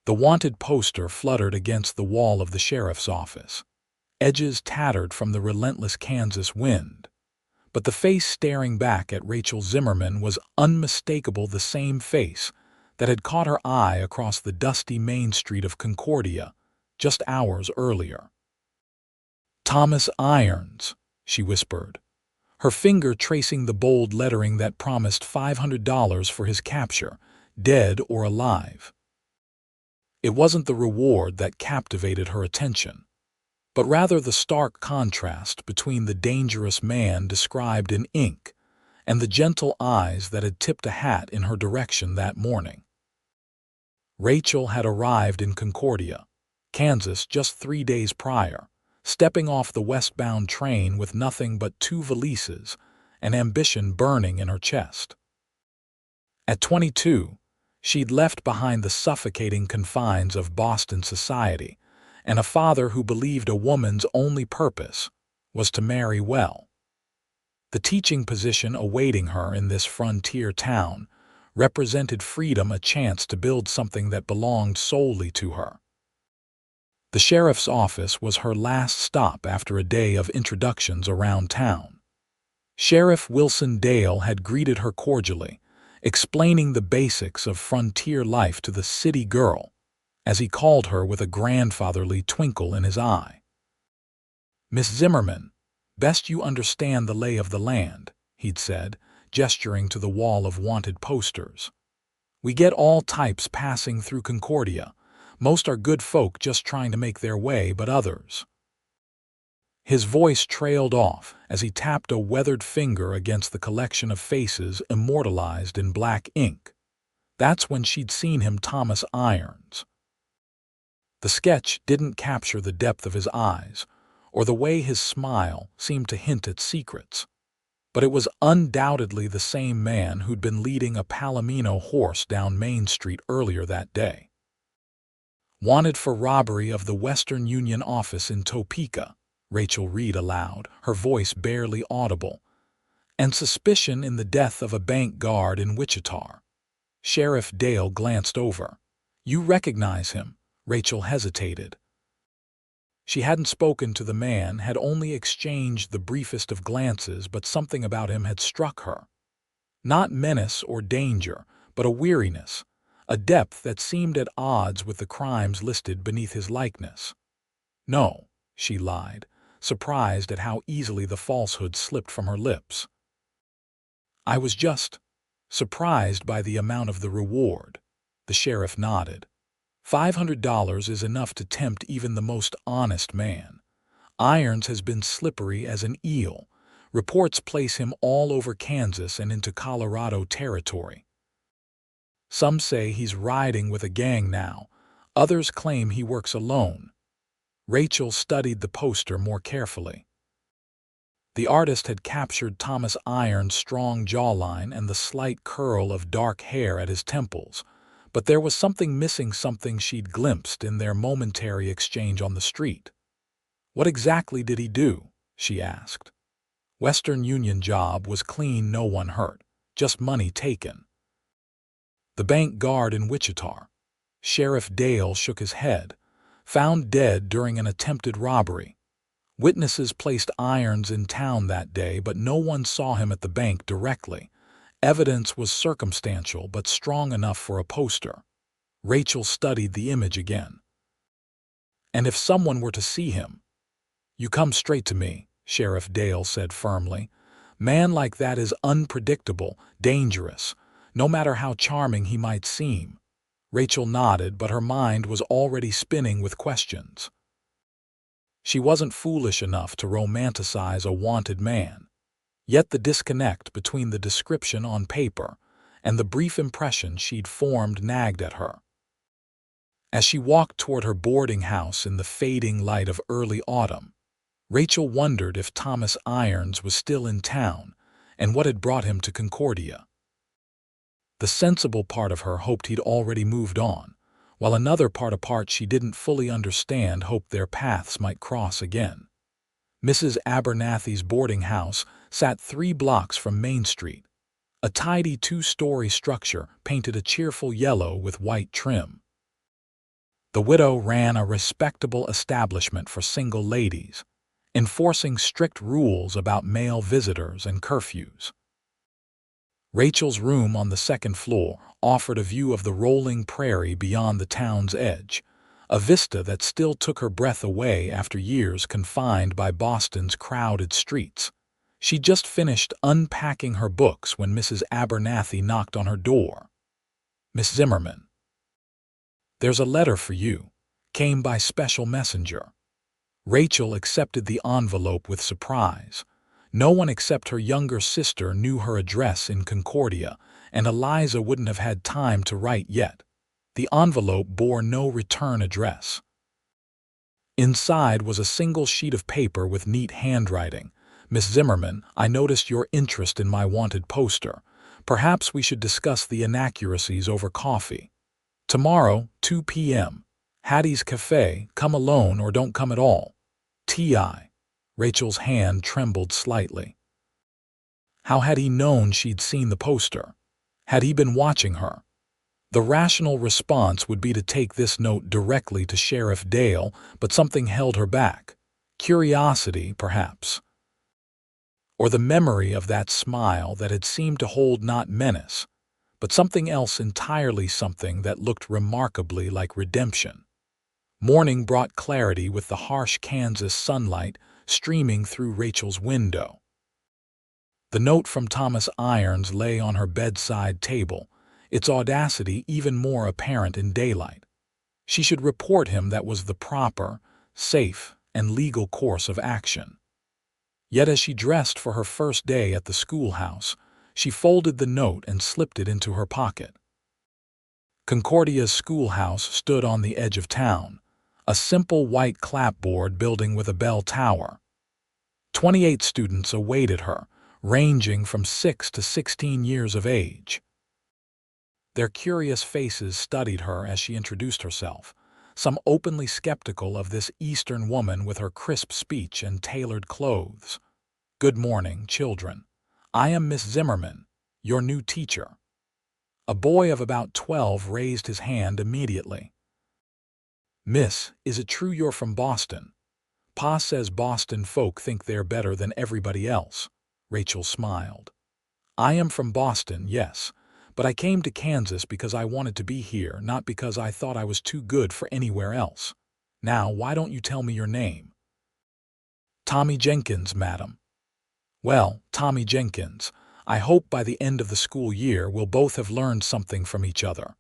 The wanted poster fluttered against the wall of the sheriff's office, edges tattered from the relentless Kansas wind. But the face staring back at Rachel Zimmerman was unmistakable, the same face that had caught her eye across the dusty main street of Concordia just hours earlier. "Thomas Irons," she whispered, her finger tracing the bold lettering that promised $500 for his capture, dead or alive. It wasn't the reward that captivated her attention, but rather the stark contrast between the dangerous man described in ink and the gentle eyes that had tipped a hat in her direction that morning. Rachel had arrived in Concordia, Kansas, just 3 days prior, stepping off the westbound train with nothing but 2 valises and ambition burning in her chest. At 22, she'd left behind the suffocating confines of Boston society and a father who believed a woman's only purpose was to marry well. The teaching position awaiting her in this frontier town represented freedom, a chance to build something that belonged solely to her. The sheriff's office was her last stop after a day of introductions around town. Sheriff Wilson Dale had greeted her cordially, explaining the basics of frontier life to the city girl, as he called her with a grandfatherly twinkle in his eye. "Miss Zimmerman, best you understand the lay of the land," he'd said, gesturing to the wall of wanted posters. "We get all types passing through Concordia. Most are good folk just trying to make their way, but others—" His voice trailed off as he tapped a weathered finger against the collection of faces immortalized in black ink. That's when she'd seen him, Thomas Irons. The sketch didn't capture the depth of his eyes or the way his smile seemed to hint at secrets, but it was undoubtedly the same man who'd been leading a Palomino horse down Main Street earlier that day. "Wanted for robbery of the Western Union office in Topeka," Rachel read aloud, her voice barely audible, "and suspicion in the death of a bank guard in Wichita." Sheriff Dale glanced over. "You recognize him?" Rachel hesitated. She hadn't spoken to the man, had only exchanged the briefest of glances, but something about him had struck her. Not menace or danger, but a weariness, a depth that seemed at odds with the crimes listed beneath his likeness. "No," she lied, surprised at how easily the falsehood slipped from her lips. "I was just surprised by the amount of the reward." The sheriff nodded. $500 is enough to tempt even the most honest man. Irons has been slippery as an eel. Reports place him all over Kansas and into Colorado territory. Some say he's riding with a gang now. Others claim he works alone. Rachel studied the poster more carefully. The artist had captured Thomas Irons' strong jawline and the slight curl of dark hair at his temples, but there was something missing, something she'd glimpsed in their momentary exchange on the street. "What exactly did he do?" she asked. "Western Union job, was clean, no one hurt, just money taken." "The bank guard in Wichita." Sheriff Dale shook his head. "Found dead during an attempted robbery. Witnesses placed Irons in town that day, but no one saw him at the bank directly. Evidence was circumstantial but strong enough for a poster." Rachel studied the image again. "And if someone were to see him?" "You come straight to me," Sheriff Dale said firmly. "Man like that is unpredictable, dangerous, no matter how charming he might seem." Rachel nodded, but her mind was already spinning with questions. She wasn't foolish enough to romanticize a wanted man. Yet the disconnect between the description on paper and the brief impression she'd formed nagged at her. As she walked toward her boarding house in the fading light of early autumn, Rachel wondered if Thomas Irons was still in town and what had brought him to Concordia. The sensible part of her hoped he'd already moved on, while another part, a part she didn't fully understand, hoped their paths might cross again. Mrs. Abernathy's boarding house sat 3 blocks from Main Street, a tidy 2-story structure painted a cheerful yellow with white trim. The widow ran a respectable establishment for single ladies, enforcing strict rules about male visitors and curfews. Rachel's room on the second floor offered a view of the rolling prairie beyond the town's edge, a vista that still took her breath away after years confined by Boston's crowded streets. She'd just finished unpacking her books when Mrs. Abernathy knocked on her door. "Miss Zimmerman, there's a letter for you," came by special messenger. Rachel accepted the envelope with surprise. No one except her younger sister knew her address in Concordia, and Eliza wouldn't have had time to write yet. The envelope bore no return address. Inside was a single sheet of paper with neat handwriting. "Miss Zimmerman, I noticed your interest in my wanted poster. Perhaps we should discuss the inaccuracies over coffee. Tomorrow, 2 p.m. Hattie's Cafe. Come alone or don't come at all. T.I." Rachel's hand trembled slightly. How had he known she'd seen the poster? Had he been watching her? The rational response would be to take this note directly to Sheriff Dale, but something held her back. Curiosity, perhaps. Or the memory of that smile that had seemed to hold not menace, but something else entirely, something that looked remarkably like redemption. Morning brought clarity with the harsh Kansas sunlight streaming through Rachel's window. The note from Thomas Irons lay on her bedside table, its audacity even more apparent in daylight. She should report him. That was the proper, safe, and legal course of action. Yet as she dressed for her first day at the schoolhouse, she folded the note and slipped it into her pocket. Concordia's schoolhouse stood on the edge of town, a simple white clapboard building with a bell tower. 28 students awaited her, ranging from 6 to 16 years of age. Their curious faces studied her as she introduced herself, some openly skeptical of this Eastern woman with her crisp speech and tailored clothes. "Good morning, children. I am Miss Zimmerman, your new teacher." A boy of about 12 raised his hand immediately. "Miss, is it true you're from Boston? Pa says Boston folk think they're better than everybody else." Rachel smiled. "I am from Boston, yes, but I came to Kansas because I wanted to be here, not because I thought I was too good for anywhere else. Now, why don't you tell me your name?" "Tommy Jenkins, madam." "Well, Tommy Jenkins, I hope by the end of the school year we'll both have learned something from each other.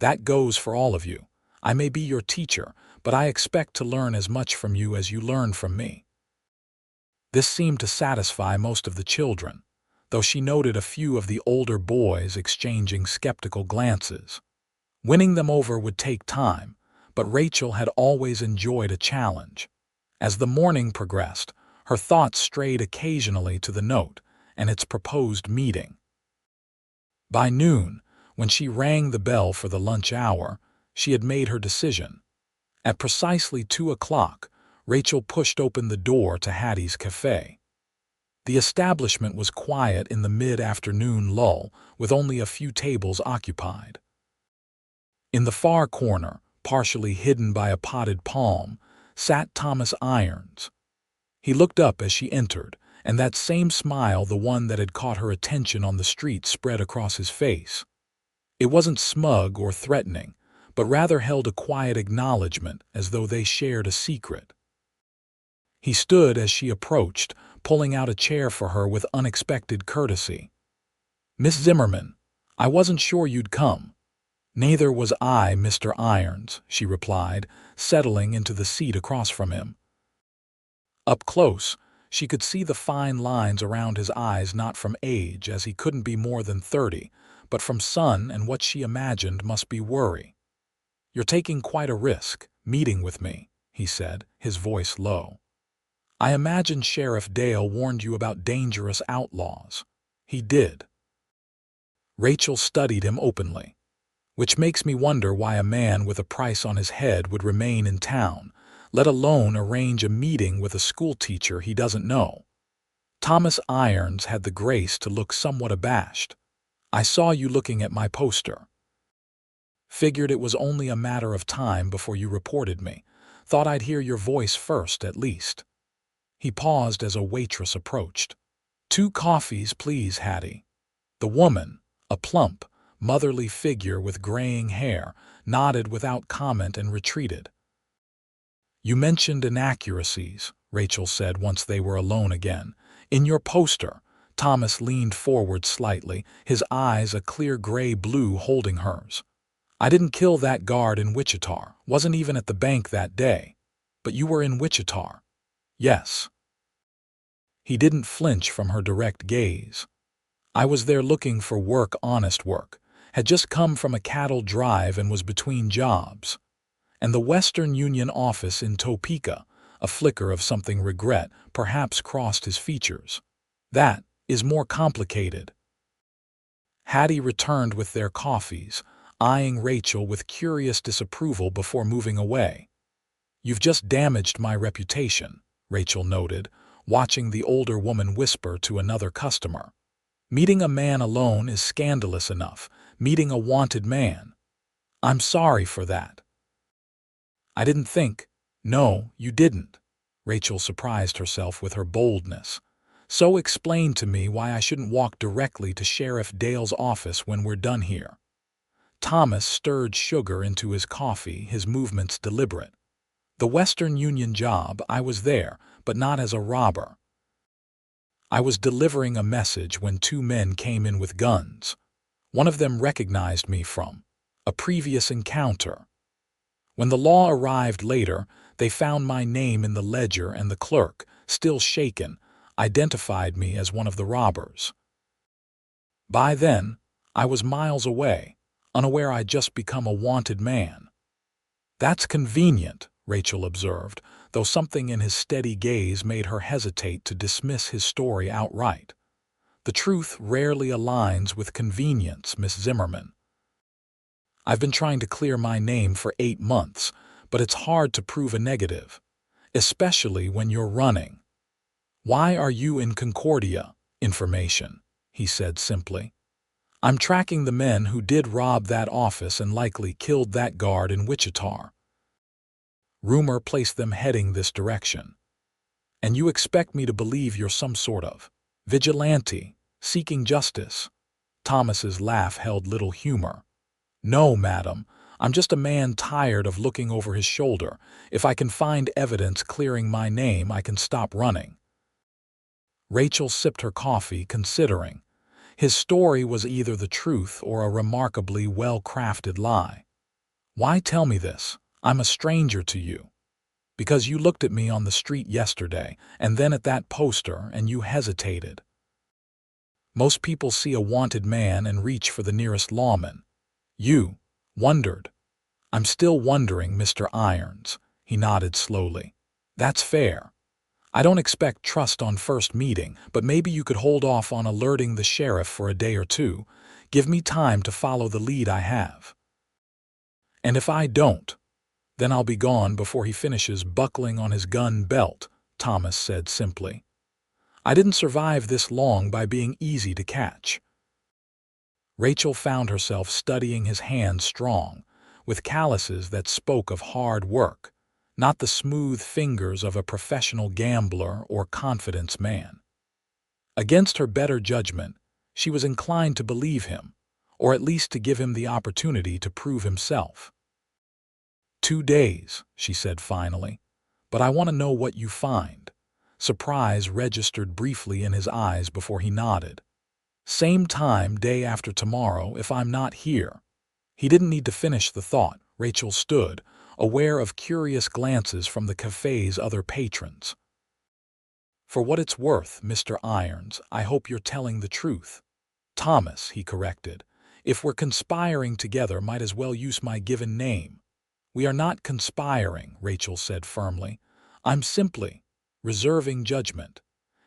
That goes for all of you. I may be your teacher, but I expect to learn as much from you as you learn from me." This seemed to satisfy most of the children, though she noted a few of the older boys exchanging skeptical glances. Winning them over would take time, but Rachel had always enjoyed a challenge. As the morning progressed, her thoughts strayed occasionally to the note and its proposed meeting. By noon, when she rang the bell for the lunch hour, she had made her decision. At precisely 2 o'clock, Rachel pushed open the door to Hattie's Cafe. The establishment was quiet in the mid-afternoon lull, with only a few tables occupied. In the far corner, partially hidden by a potted palm, sat Thomas Irons. He looked up as she entered, and that same smile, the one that had caught her attention on the street, spread across his face. It wasn't smug or threatening, but rather held a quiet acknowledgement, as though they shared a secret. He stood as she approached, pulling out a chair for her with unexpected courtesy. "Miss Zimmerman, I wasn't sure you'd come." "Neither was I, Mr. Irons," she replied, settling into the seat across from him. Up close, she could see the fine lines around his eyes, not from age, as he couldn't be more than 30, but from sun and what she imagined must be worry. "You're taking quite a risk, meeting with me," he said, his voice low. "I imagine Sheriff Dale warned you about dangerous outlaws." "He did." Rachel studied him openly. "Which makes me wonder why a man with a price on his head would remain in town, let alone arrange a meeting with a schoolteacher he doesn't know." Thomas Irons had the grace to look somewhat abashed. "I saw you looking at my poster." Figured it was only a matter of time before you reported me. Thought I'd hear your voice first, at least." He paused as a waitress approached. "2 coffees, please, Hattie." The woman, a plump, motherly figure with graying hair, nodded without comment and retreated. "You mentioned inaccuracies," Rachel said once they were alone again. "In your poster." Thomas leaned forward slightly, his eyes a clear gray-blue holding hers. "I didn't kill that guard in Wichita, wasn't even at the bank that day. But you were in Wichita." "Yes." He didn't flinch from her direct gaze. "I was there looking for work, honest work. Had just come from a cattle drive and was between jobs. And the Western Union office in Topeka," a flicker of something regret perhaps crossed his features. "That is more complicated." Hattie returned with their coffees, eyeing Rachel with curious disapproval before moving away. "You've just damaged my reputation," Rachel noted, watching the older woman whisper to another customer. "Meeting a man alone is scandalous enough. Meeting a wanted man. I'm sorry for that." "I didn't think—" "No, you didn't." Rachel surprised herself with her boldness. "So explain to me why I shouldn't walk directly to Sheriff Dale's office when we're done here." Thomas stirred sugar into his coffee, his movements deliberate. "The Western Union job, I was there, but not as a robber. I was delivering a message when 2 men came in with guns. One of them recognized me from a previous encounter. When the law arrived later, they found my name in the ledger and the clerk, still shaken, identified me as one of the robbers. By then, I was miles away, unaware I'd just become a wanted man." "That's convenient," Rachel observed, though something in his steady gaze made her hesitate to dismiss his story outright. "The truth rarely aligns with convenience, Miss Zimmerman. I've been trying to clear my name for 8 months, but it's hard to prove a negative, especially when you're running." "Why are you in Concordia?" "Information," he said simply. "I'm tracking the men who did rob that office and likely killed that guard in Wichita. Rumor placed them heading this direction. And you expect me to believe you're some sort of vigilante, seeking justice?" Thomas's laugh held little humor. "No, madam. I'm just a man tired of looking over his shoulder. If I can find evidence clearing my name, I can stop running." Rachel sipped her coffee, considering. His story was either the truth or a remarkably well-crafted lie. "Why tell me this? I'm a stranger to you." "Because you looked at me on the street yesterday, and then at that poster, and you hesitated. Most people see a wanted man and reach for the nearest lawman. You wondered." "I'm still wondering, Mr. Irons," he nodded slowly. "That's fair. I don't expect trust on first meeting, but maybe you could hold off on alerting the sheriff for a day or 2. Give me time to follow the lead I have. And if I don't, then I'll be gone before he finishes buckling on his gun belt," Thomas said simply. "I didn't survive this long by being easy to catch." Rachel found herself studying his hands strong, with calluses that spoke of hard work, not the smooth fingers of a professional gambler or confidence man. Against her better judgment, she was inclined to believe him, or at least to give him the opportunity to prove himself. "2 days," she said finally, "but I want to know what you find." Surprise registered briefly in his eyes before he nodded. "Same time day after tomorrow if I'm not here." He didn't need to finish the thought. Rachel stood, aware of curious glances from the cafe's other patrons. "For what it's worth, Mr. Irons, I hope you're telling the truth." "Thomas," he corrected. "If we're conspiring together, might as well use my given name." "We are not conspiring," Rachel said firmly. "I'm simply reserving judgment."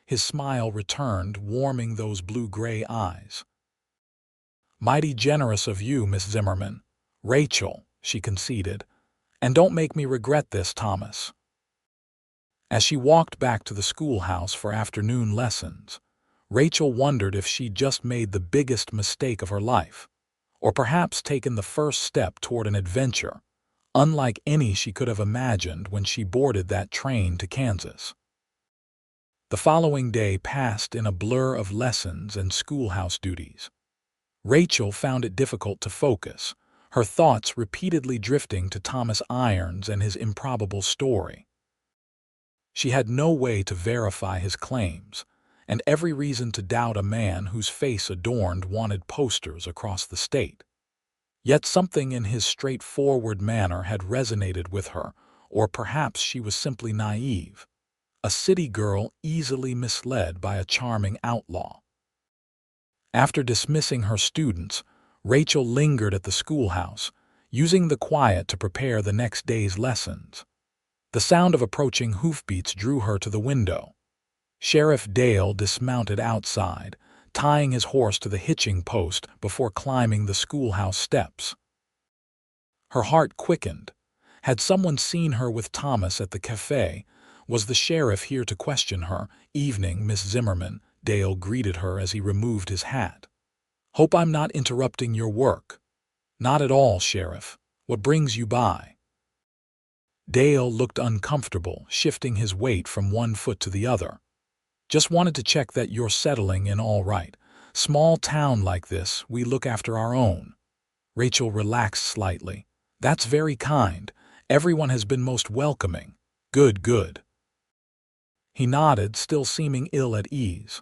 His smile returned, warming those blue-gray eyes. "Mighty generous of you, Miss Zimmerman." "Rachel," she conceded. "And don't make me regret this, Thomas." As she walked back to the schoolhouse for afternoon lessons, Rachel wondered if she'd just made the biggest mistake of her life, or perhaps taken the first step toward an adventure, unlike any she could have imagined when she boarded that train to Kansas. The following day passed in a blur of lessons and schoolhouse duties. Rachel found it difficult to focus, her thoughts repeatedly drifting to Thomas Irons and his improbable story. She had no way to verify his claims, and every reason to doubt a man whose face adorned wanted posters across the state. Yet something in his straightforward manner had resonated with her, or perhaps she was simply naive, a city girl easily misled by a charming outlaw. After dismissing her students, Rachel lingered at the schoolhouse, using the quiet to prepare the next day's lessons. The sound of approaching hoofbeats drew her to the window. Sheriff Dale dismounted outside, tying his horse to the hitching post before climbing the schoolhouse steps. Her heart quickened. Had someone seen her with Thomas at the cafe? Was the sheriff here to question her? "Evening, Miss Zimmerman," Dale greeted her as he removed his hat. "Hope I'm not interrupting your work." "Not at all, Sheriff. What brings you by?" Dale looked uncomfortable, shifting his weight from one foot to the other. "Just wanted to check that you're settling in all right. Small town like this, we look after our own." Rachel relaxed slightly. "That's very kind. Everyone has been most welcoming." "Good, good." He nodded, still seeming ill at ease.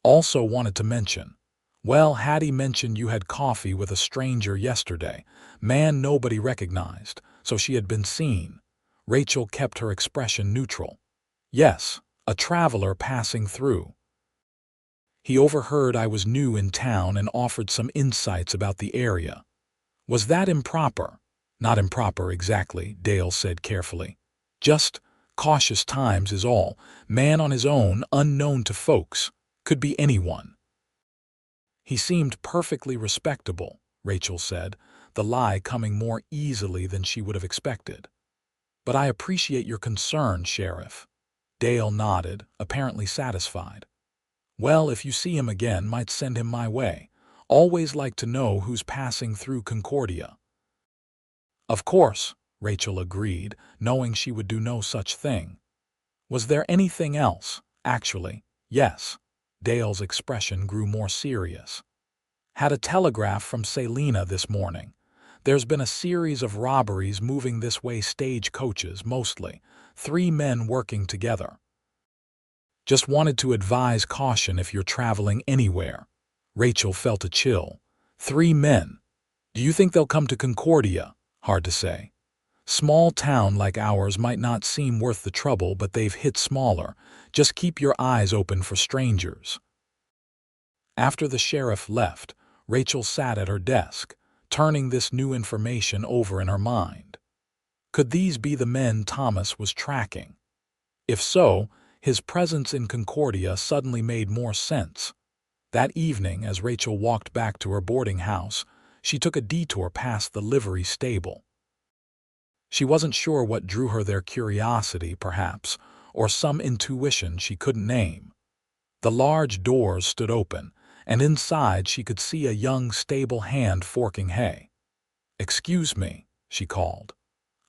"Also wanted to mention. Well, Hattie mentioned you had coffee with a stranger yesterday. Man nobody recognized, so she had been seen." Rachel kept her expression neutral. "Yes, a traveler passing through. He overheard I was new in town and offered some insights about the area." "Was that improper?" "Not improper exactly," Dale said carefully. "Just cautious times is all. Man on his own, unknown to folks. Could be anyone." "He seemed perfectly respectable," Rachel said, the lie coming more easily than she would have expected. "But I appreciate your concern, Sheriff." Dale nodded, apparently satisfied. "Well, if you see him again, might send him my way. Always like to know who's passing through Concordia." "Of course," Rachel agreed, knowing she would do no such thing. "Was there anything else?" "Actually, yes." Dale's expression grew more serious. "Had a telegraph from Salina this morning. There's been a series of robberies moving this way, stagecoaches mostly, 3 men working together. Just wanted to advise caution if you're traveling anywhere." Rachel felt a chill. 3 men. Do you think they'll come to Concordia? Hard to say. Small town like ours might not seem worth the trouble, but they've hit smaller. Just keep your eyes open for strangers. After the sheriff left, Rachel sat at her desk, turning this new information over in her mind. Could these be the men Thomas was tracking? If so, his presence in Concordia suddenly made more sense. That evening, as Rachel walked back to her boarding house, she took a detour past the livery stable. She wasn't sure what drew her there, curiosity, perhaps, or some intuition she couldn't name. The large doors stood open, and inside she could see a young, stable hand forking hay. "Excuse me," she called.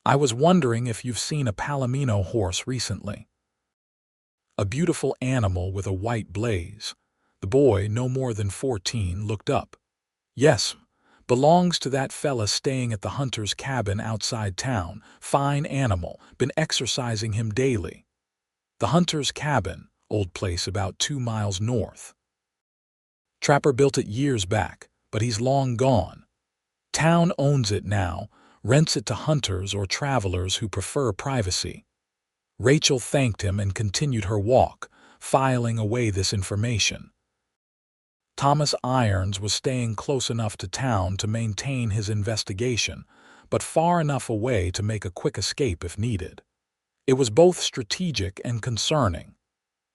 "I was wondering if you've seen a Palomino horse recently." A beautiful animal with a white blaze. The boy, no more than 14, looked up. "Yes, belongs to that fella staying at the hunter's cabin outside town. Fine animal, been exercising him daily." "The hunter's cabin, old place about 2 miles north. Trapper built it years back, but he's long gone. Town owns it now, rents it to hunters or travelers who prefer privacy." Rachel thanked him and continued her walk, filing away this information. Thomas Irons was staying close enough to town to maintain his investigation, but far enough away to make a quick escape if needed. It was both strategic and concerning.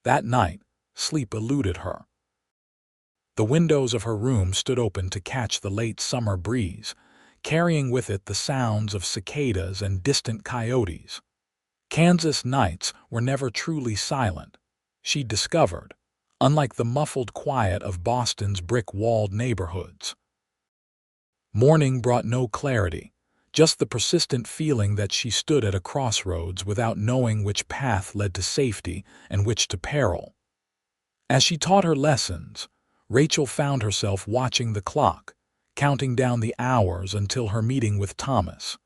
That night, sleep eluded her. The windows of her room stood open to catch the late summer breeze, carrying with it the sounds of cicadas and distant coyotes. Kansas nights were never truly silent, she discovered, unlike the muffled quiet of Boston's brick-walled neighborhoods. Morning brought no clarity, just the persistent feeling that she stood at a crossroads without knowing which path led to safety and which to peril. As she taught her lessons, Rachel found herself watching the clock, counting down the hours until her meeting with Thomas.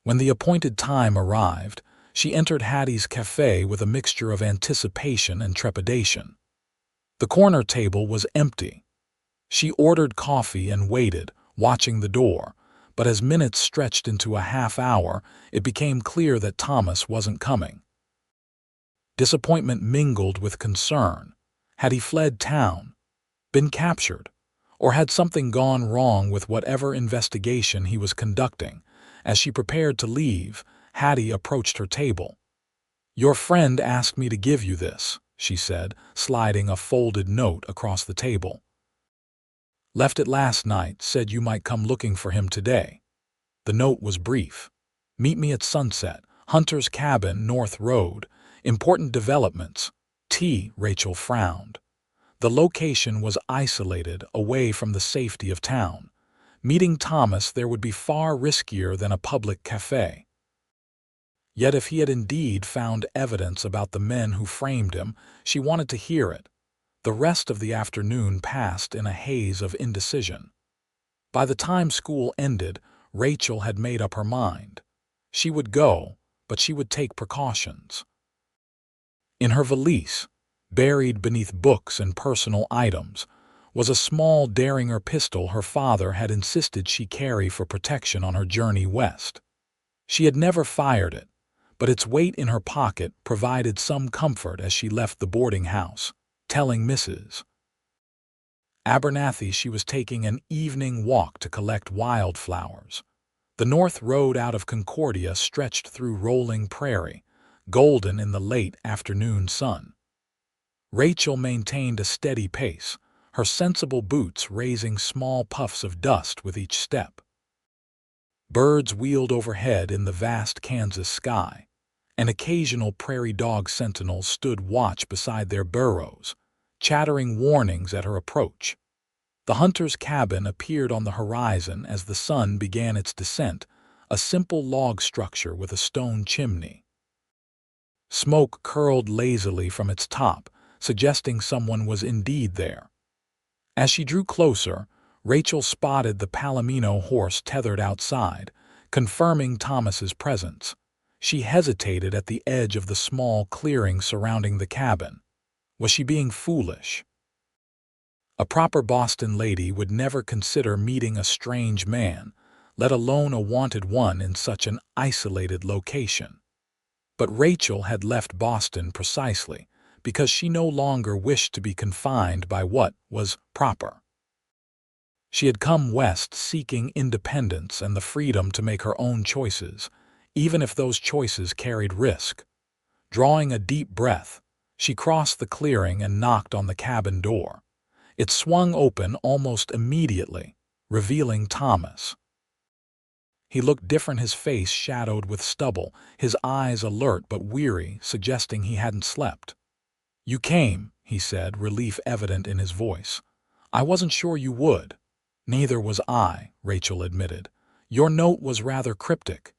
When the appointed time arrived, she entered Hattie's cafe with a mixture of anticipation and trepidation. The corner table was empty. She ordered coffee and waited, watching the door, but as minutes stretched into a half hour, it became clear that Thomas wasn't coming. Disappointment mingled with concern. Had he fled town, been captured, or had something gone wrong with whatever investigation he was conducting? As she prepared to leave, Hattie approached her table. "Your friend asked me to give you this," she said, sliding a folded note across the table. "Left it last night, said you might come looking for him today." The note was brief. "Meet me at sunset, Hunter's Cabin, North Road. Important developments. T." Rachel frowned. The location was isolated, away from the safety of town. Meeting Thomas there would be far riskier than a public cafe. Yet if he had indeed found evidence about the men who framed him, she wanted to hear it. The rest of the afternoon passed in a haze of indecision. By the time school ended, Rachel had made up her mind. She would go, but she would take precautions. In her valise, buried beneath books and personal items, was a small Derringer pistol her father had insisted she carry for protection on her journey west. She had never fired it, but its weight in her pocket provided some comfort as she left the boarding house, telling Mrs. Abernathy she was taking an evening walk to collect wildflowers. The north road out of Concordia stretched through rolling prairie, golden in the late afternoon sun. Rachel maintained a steady pace, her sensible boots raising small puffs of dust with each step. Birds wheeled overhead in the vast Kansas sky, and occasional prairie dog sentinels stood watch beside their burrows, chattering warnings at her approach. The Hunter's Cabin appeared on the horizon as the sun began its descent, a simple log structure with a stone chimney. Smoke curled lazily from its top, suggesting someone was indeed there. As she drew closer, Rachel spotted the Palomino horse tethered outside, confirming Thomas's presence. She hesitated at the edge of the small clearing surrounding the cabin. Was she being foolish? A proper Boston lady would never consider meeting a strange man, let alone a wanted one in such an isolated location. But Rachel had left Boston precisely because she no longer wished to be confined by what was proper. She had come west seeking independence and the freedom to make her own choices, even if those choices carried risk. Drawing a deep breath, she crossed the clearing and knocked on the cabin door. It swung open almost immediately, revealing Thomas. He looked different, his face shadowed with stubble, his eyes alert but weary, suggesting he hadn't slept. "You came," he said, relief evident in his voice. "I wasn't sure you would." "Neither was I," Rachel admitted. "Your note was rather cryptic."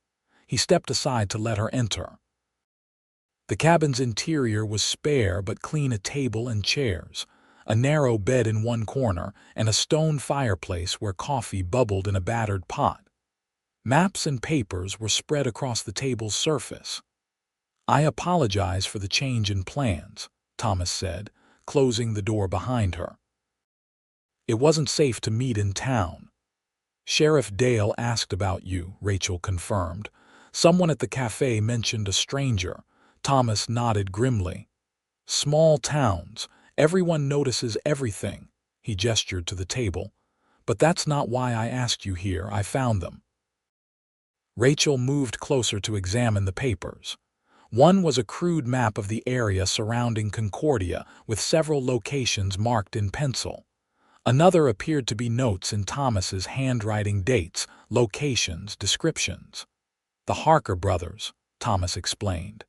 He stepped aside to let her enter. The cabin's interior was spare but clean, a table and chairs, a narrow bed in one corner, and a stone fireplace where coffee bubbled in a battered pot. Maps and papers were spread across the table's surface. "I apologize for the change in plans," Thomas said, closing the door behind her. "It wasn't safe to meet in town." "Sheriff Dale asked about you," Rachel confirmed. "Someone at the cafe mentioned a stranger." Thomas nodded grimly. "Small towns. Everyone notices everything." He gestured to the table. "But that's not why I asked you here. I found them." Rachel moved closer to examine the papers. One was a crude map of the area surrounding Concordia, with several locations marked in pencil. Another appeared to be notes in Thomas's handwriting, dates, locations, descriptions. "The Harker brothers," Thomas explained.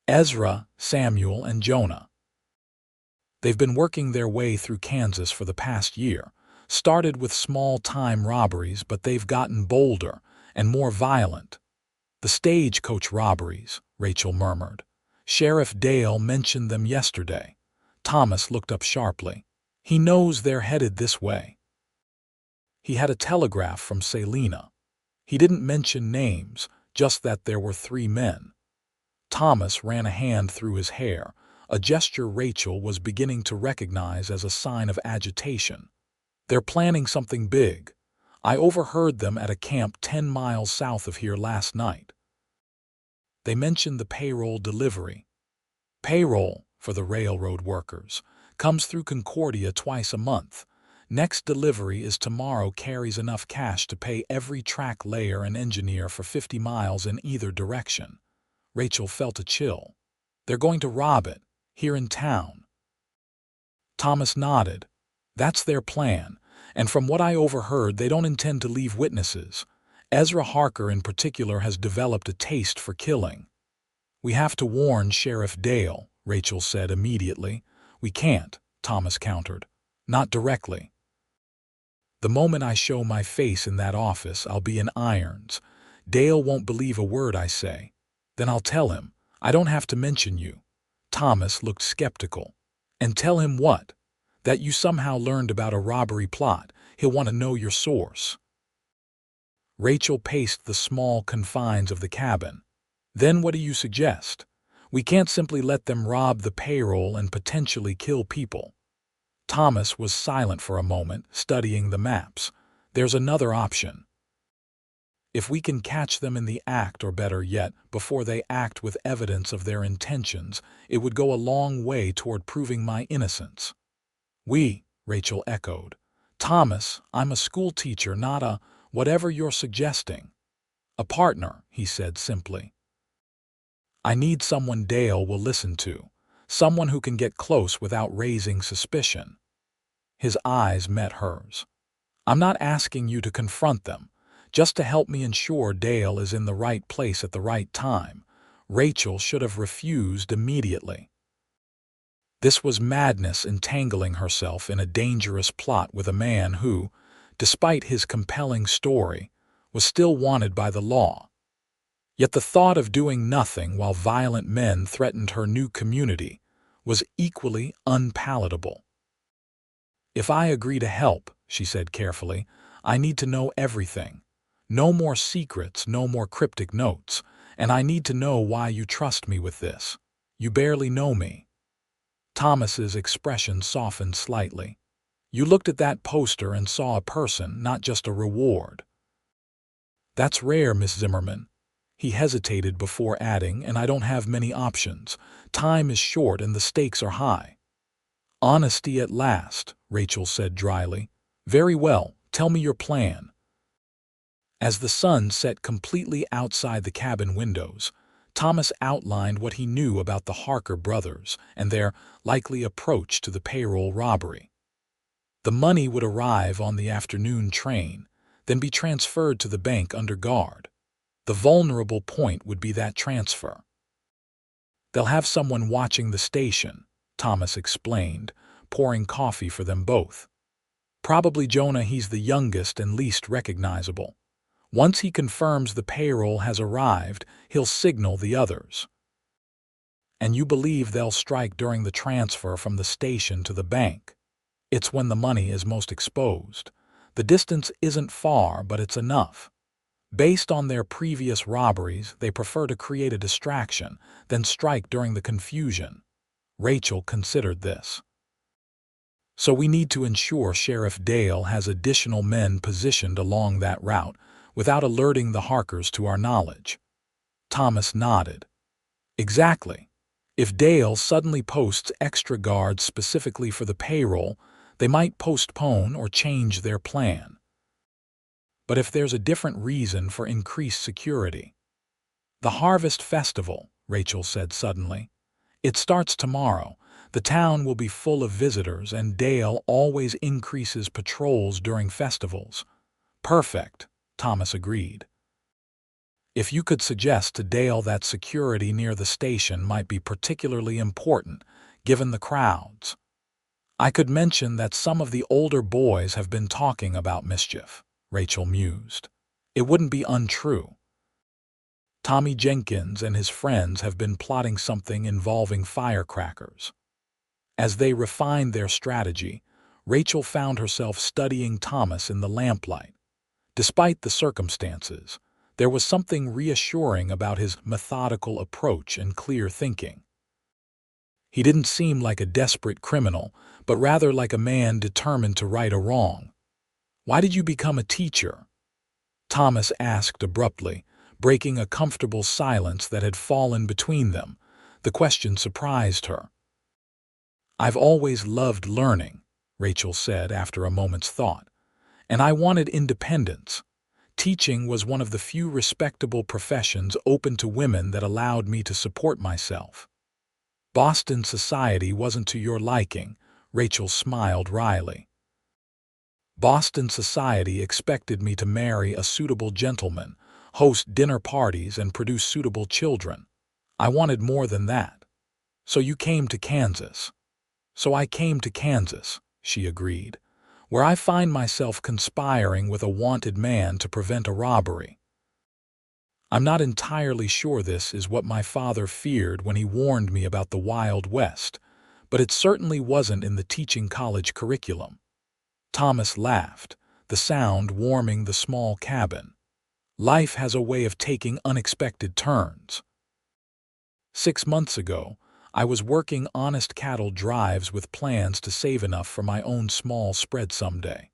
"Ezra, Samuel, and Jonah. They've been working their way through Kansas for the past year, Started with small-time robberies, but they've gotten bolder and more violent. The stagecoach robberies, Rachel murmured. Sheriff Dale mentioned them yesterday. Thomas looked up sharply. He knows they're headed this way. He had a telegraph from Selina. He didn't mention names, just that there were 3 men. Thomas ran a hand through his hair, a gesture Rachel was beginning to recognize as a sign of agitation. They're planning something big. I overheard them at a camp 10 miles south of here last night. They mentioned the payroll delivery. Payroll, for the railroad workers, comes through Concordia twice a month. Next delivery is tomorrow, carries enough cash to pay every track layer and engineer for 50 miles in either direction. Rachel felt a chill. They're going to rob it, here in town. Thomas nodded. That's their plan, and from what I overheard, they don't intend to leave witnesses. Ezra Harker in particular has developed a taste for killing. We have to warn Sheriff Dale, Rachel said immediately. We can't, Thomas countered. Not directly. The moment I show my face in that office, I'll be in irons. Dale won't believe a word I say. Then I'll tell him. I don't have to mention you. Thomas looked skeptical. And tell him what? That you somehow learned about a robbery plot. He'll want to know your source. Rachel paced the small confines of the cabin. Then what do you suggest? We can't simply let them rob the payroll and potentially kill people. Thomas was silent for a moment, studying the maps. There's another option. If we can catch them in the act, or better yet, before they act, with evidence of their intentions, it would go a long way toward proving my innocence. We, Rachel echoed. Thomas, I'm a school teacher, not a whatever you're suggesting. A partner, he said simply. I need someone Dale will listen to, someone who can get close without raising suspicion. His eyes met hers. I'm not asking you to confront them, just to help me ensure Dale is in the right place at the right time. Rachel should have refused immediately. This was madness, entangling herself in a dangerous plot with a man who, despite his compelling story, was still wanted by the law. Yet the thought of doing nothing while violent men threatened her new community was equally unpalatable. If I agree to help, she said carefully, I need to know everything. No more secrets, no more cryptic notes, and I need to know why you trust me with this. You barely know me. Thomas's expression softened slightly. You looked at that poster and saw a person, not just a reward. That's rare, Miss Zimmerman. He hesitated before adding, and I don't have many options. Time is short and the stakes are high. Honesty at last, Rachel said dryly. Very well, tell me your plan. As the sun set completely outside the cabin windows, Thomas outlined what he knew about the Harker brothers and their likely approach to the payroll robbery. The money would arrive on the afternoon train, then be transferred to the bank under guard. The vulnerable point would be that transfer. They'll have someone watching the station, Thomas explained, pouring coffee for them both. Probably Jonah, he's the youngest and least recognizable. Once he confirms the payroll has arrived, he'll signal the others. And you believe they'll strike during the transfer from the station to the bank? It's when the money is most exposed. The distance isn't far, but it's enough. Based on their previous robberies, they prefer to create a distraction, then strike during the confusion. Rachel considered this. So we need to ensure Sheriff Dale has additional men positioned along that route, without alerting the Harkers to our knowledge. Thomas nodded. Exactly. If Dale suddenly posts extra guards specifically for the payroll, they might postpone or change their plan. But if there's a different reason for increased security? The Harvest Festival, Rachel said suddenly. It starts tomorrow. The town will be full of visitors, and Dale always increases patrols during festivals. Perfect, Thomas agreed. If you could suggest to Dale that security near the station might be particularly important, given the crowds. I could mention that some of the older boys have been talking about mischief, Rachel mused. It wouldn't be untrue. Tommy Jenkins and his friends have been plotting something involving firecrackers. As they refined their strategy, Rachel found herself studying Thomas in the lamplight. Despite the circumstances, there was something reassuring about his methodical approach and clear thinking. He didn't seem like a desperate criminal, but rather like a man determined to right a wrong. "Why did you become a teacher?" Thomas asked abruptly, breaking a comfortable silence that had fallen between them. The question surprised her. "I've always loved learning," Rachel said after a moment's thought, "and I wanted independence. Teaching was one of the few respectable professions open to women that allowed me to support myself." "Boston society wasn't to your liking," Rachel smiled wryly. "Boston society expected me to marry a suitable gentleman, host dinner parties, and produce suitable children. I wanted more than that. So you came to Kansas." "So I came to Kansas," she agreed, "where I find myself conspiring with a wanted man to prevent a robbery. I'm not entirely sure this is what my father feared when he warned me about the Wild West, but it certainly wasn't in the teaching college curriculum." Thomas laughed, the sound warming the small cabin. "Life has a way of taking unexpected turns. 6 months ago, I was working honest cattle drives with plans to save enough for my own small spread someday.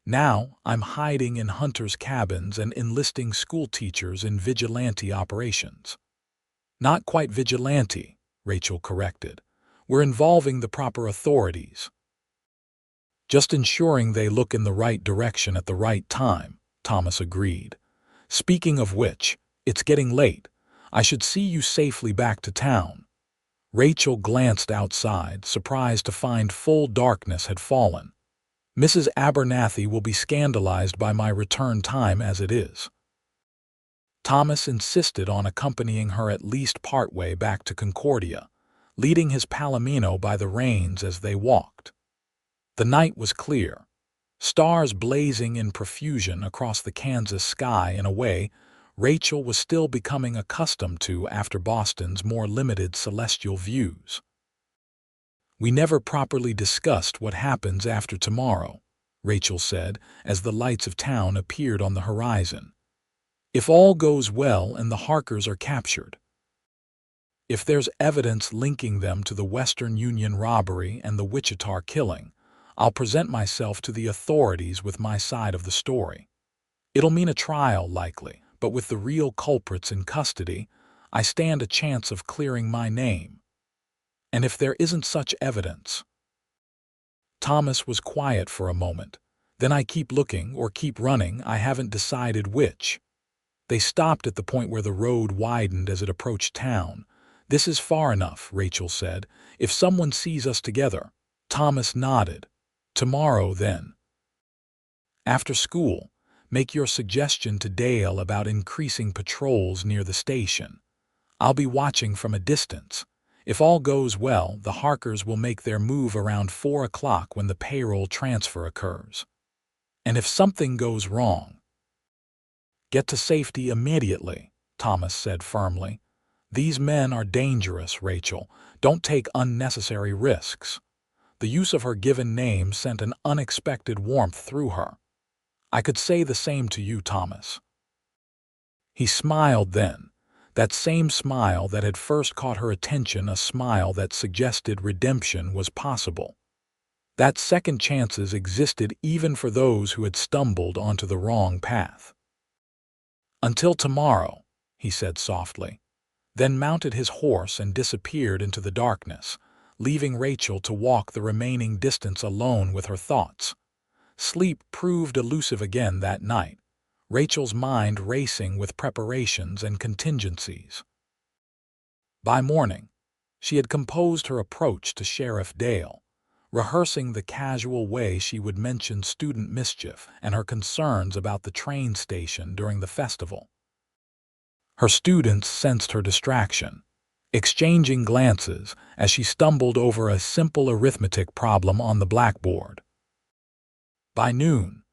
Now I'm hiding in hunters' cabins and enlisting school teachers in vigilante operations." "Not quite vigilante," Rachel corrected. "We're involving the proper authorities. Just ensuring they look in the right direction at the right time," Thomas agreed. "Speaking of which, it's getting late. I should see you safely back to town." Rachel glanced outside, surprised to find full darkness had fallen. "Mrs. Abernathy will be scandalized by my return time as it is." Thomas insisted on accompanying her at least partway back to Concordia, leading his palomino by the reins as they walked. The night was clear, stars blazing in profusion across the Kansas sky in a way Rachel was still becoming accustomed to after Boston's more limited celestial views. "We never properly discussed what happens after tomorrow," Rachel said as the lights of town appeared on the horizon. "If all goes well and the Harkers are captured. If there's evidence linking them to the Western Union robbery and the Wichita killing, I'll present myself to the authorities with my side of the story. It'll mean a trial, likely, but with the real culprits in custody, I stand a chance of clearing my name. And if there isn't such evidence—" Thomas was quiet for a moment. "Then I keep looking or keep running, I haven't decided which." They stopped at the point where the road widened as it approached town. "This is far enough," Rachel said. "If someone sees us together—" Thomas nodded. "Tomorrow, then. After school, make your suggestion to Dale about increasing patrols near the station. I'll be watching from a distance. If all goes well, the Harkers will make their move around 4 o'clock when the payroll transfer occurs. And if something goes wrong—" "Get to safety immediately," Thomas said firmly. "These men are dangerous, Rachel. Don't take unnecessary risks." The use of her given name sent an unexpected warmth through her. "I could say the same to you, Thomas." He smiled then, that same smile that had first caught her attention, a smile that suggested redemption was possible. That second chances existed even for those who had stumbled onto the wrong path. "Until tomorrow," he said softly, then mounted his horse and disappeared into the darkness, leaving Rachel to walk the remaining distance alone with her thoughts. Sleep proved elusive again that night, Rachel's mind racing with preparations and contingencies. By morning, she had composed her approach to Sheriff Dale, rehearsing the casual way she would mention student mischief and her concerns about the train station during the festival. Her students sensed her distraction, exchanging glances as she stumbled over a simple arithmetic problem on the blackboard. By noon,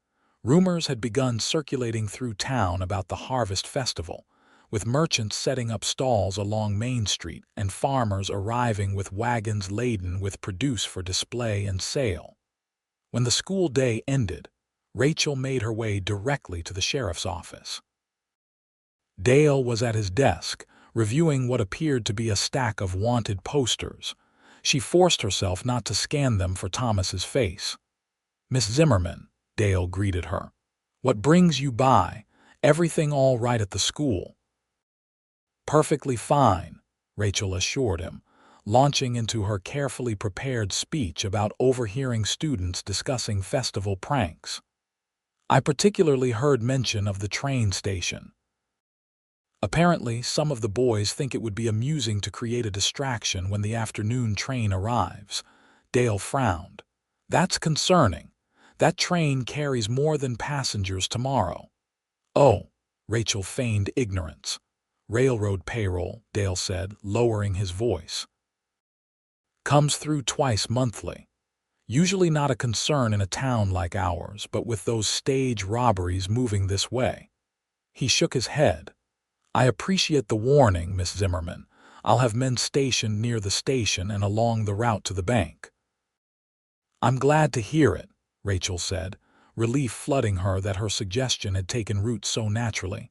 rumors had begun circulating through town about the Harvest Festival, with merchants setting up stalls along Main Street and farmers arriving with wagons laden with produce for display and sale. When the school day ended, Rachel made her way directly to the sheriff's office. Dale was at his desk, reviewing what appeared to be a stack of wanted posters. She forced herself not to scan them for Thomas's face. "Miss Zimmerman," Dale greeted her. "What brings you by? Everything all right at the school?" "Perfectly fine," Rachel assured him, launching into her carefully prepared speech about overhearing students discussing festival pranks. "I particularly heard mention of the train station. Apparently, some of the boys think it would be amusing to create a distraction when the afternoon train arrives." Dale frowned. "That's concerning. That train carries more than passengers tomorrow." "Oh," Rachel feigned ignorance. "Railroad payroll," Dale said, lowering his voice. "Comes through twice monthly. Usually not a concern in a town like ours, but with those stage robberies moving this way." He shook his head. "I appreciate the warning, Miss Zimmerman. I'll have men stationed near the station and along the route to the bank." "I'm glad to hear it," Rachel said, relief flooding her that her suggestion had taken root so naturally.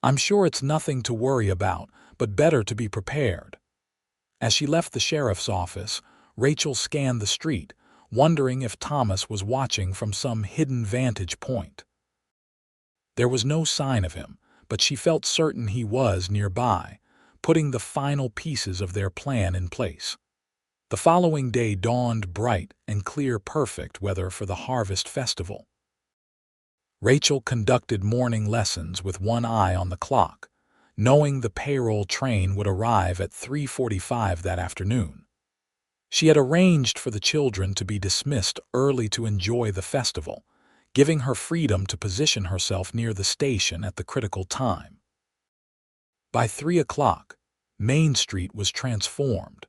"I'm sure it's nothing to worry about, but better to be prepared." As she left the sheriff's office, Rachel scanned the street, wondering if Thomas was watching from some hidden vantage point. There was no sign of him, but she felt certain he was nearby, putting the final pieces of their plan in place. The following day dawned bright and clear, perfect weather for the Harvest Festival. Rachel conducted morning lessons with one eye on the clock, knowing the payroll train would arrive at 3:45 that afternoon. She had arranged for the children to be dismissed early to enjoy the festival, giving her freedom to position herself near the station at the critical time. By 3 o'clock, Main Street was transformed.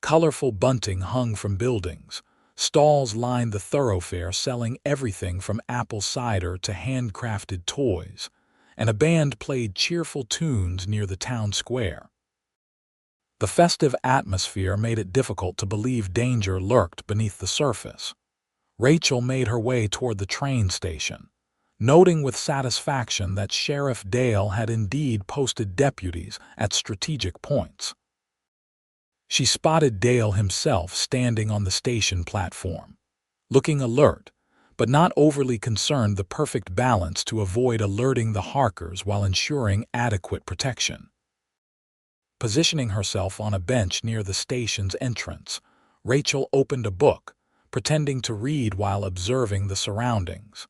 Colorful bunting hung from buildings, stalls lined the thoroughfare selling everything from apple cider to handcrafted toys, and a band played cheerful tunes near the town square. The festive atmosphere made it difficult to believe danger lurked beneath the surface. Rachel made her way toward the train station, noting with satisfaction that Sheriff Dale had indeed posted deputies at strategic points. She spotted Dale himself standing on the station platform, looking alert, but not overly concerned, the perfect balance to avoid alerting the Harkers while ensuring adequate protection. Positioning herself on a bench near the station's entrance, Rachel opened a book, pretending to read while observing the surroundings.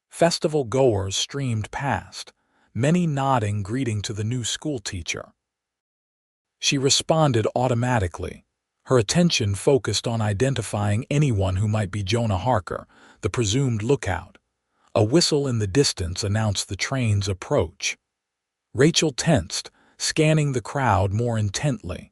Festival goers streamed past, many nodding greeting to the new schoolteacher. She responded automatically, her attention focused on identifying anyone who might be Jonah Harker, the presumed lookout. A whistle in the distance announced the train's approach. Rachel tensed, scanning the crowd more intently.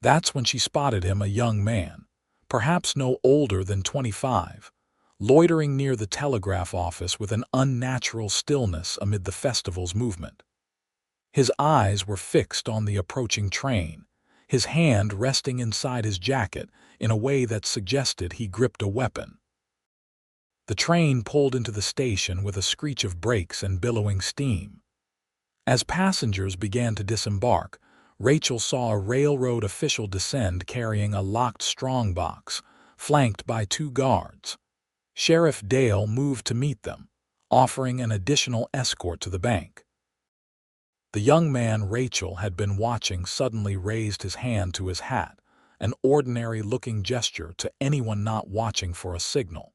That's when she spotted him, a young man, perhaps no older than 25, loitering near the telegraph office with an unnatural stillness amid the festival's movement. His eyes were fixed on the approaching train, his hand resting inside his jacket in a way that suggested he gripped a weapon. The train pulled into the station with a screech of brakes and billowing steam. As passengers began to disembark, Rachel saw a railroad official descend carrying a locked strongbox, flanked by 2 guards. Sheriff Dale moved to meet them, offering an additional escort to the bank. The young man Rachel had been watching suddenly raised his hand to his hat, an ordinary-looking gesture to anyone not watching for a signal.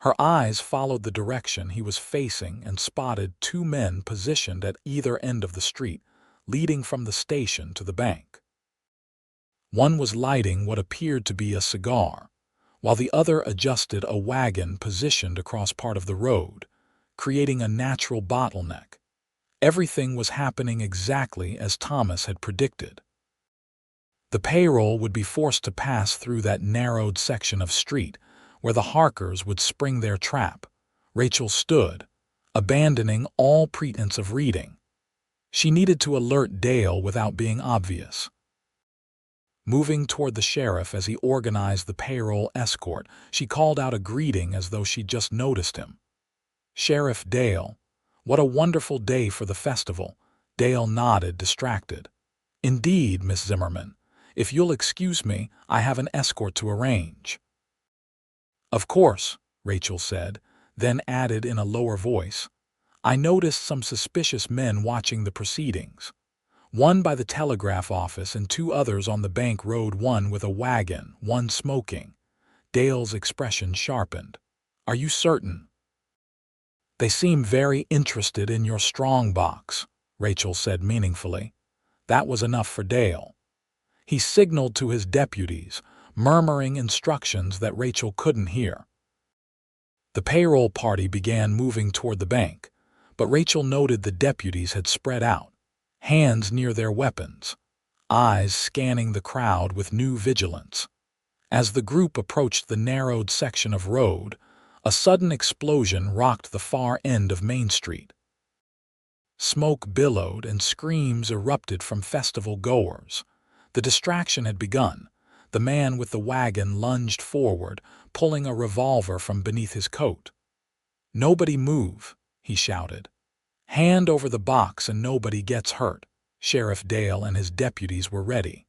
Her eyes followed the direction he was facing and spotted 2 men positioned at either end of the street, leading from the station to the bank. One was lighting what appeared to be a cigar, while the other adjusted a wagon positioned across part of the road, creating a natural bottleneck. Everything was happening exactly as Thomas had predicted. The payroll would be forced to pass through that narrowed section of street where the Harkers would spring their trap. Rachel stood, abandoning all pretense of reading. She needed to alert Dale without being obvious. Moving toward the sheriff as he organized the payroll escort, she called out a greeting as though she'd just noticed him. "Sheriff Dale, what a wonderful day for the festival." Dale nodded, distracted. "Indeed, Miss Zimmerman. If you'll excuse me, I have an escort to arrange." "Of course," Rachel said, then added in a lower voice, "I noticed some suspicious men watching the proceedings. One by the telegraph office and two others on the bank road, one with a wagon, one smoking." Dale's expression sharpened. "Are you certain?" "They seem very interested in your strongbox," Rachel said meaningfully. That was enough for Dale. He signaled to his deputies, murmuring instructions that Rachel couldn't hear. The payroll party began moving toward the bank, but Rachel noted the deputies had spread out, hands near their weapons, eyes scanning the crowd with new vigilance. As the group approached the narrowed section of road, a sudden explosion rocked the far end of Main Street. Smoke billowed and screams erupted from festival goers. The distraction had begun. The man with the wagon lunged forward, pulling a revolver from beneath his coat. "Nobody move," he shouted. "Hand over the box and nobody gets hurt." Sheriff Dale and his deputies were ready.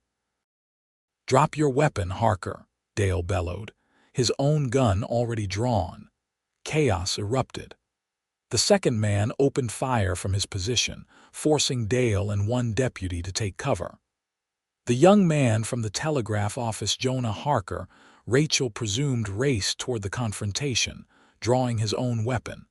"Drop your weapon, Harker," Dale bellowed, his own gun already drawn. Chaos erupted. The second man opened fire from his position, forcing Dale and one deputy to take cover. The young man from the telegraph office, Jonah Harker, Rachel presumed, raced toward the confrontation, drawing his own weapon.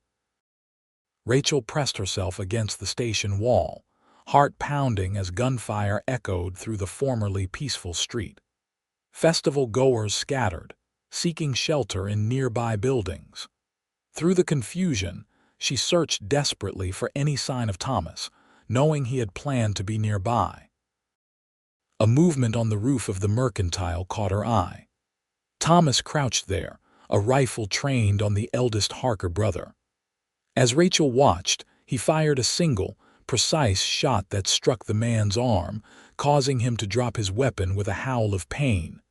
Rachel pressed herself against the station wall, heart pounding as gunfire echoed through the formerly peaceful street. Festival goers scattered, seeking shelter in nearby buildings. Through the confusion, she searched desperately for any sign of Thomas, knowing he had planned to be nearby. A movement on the roof of the Mercantile caught her eye. Thomas crouched there, a rifle trained on the eldest Harker brother. As Rachel watched, he fired a single, precise shot that struck the man's arm, causing him to drop his weapon with a howl of pain.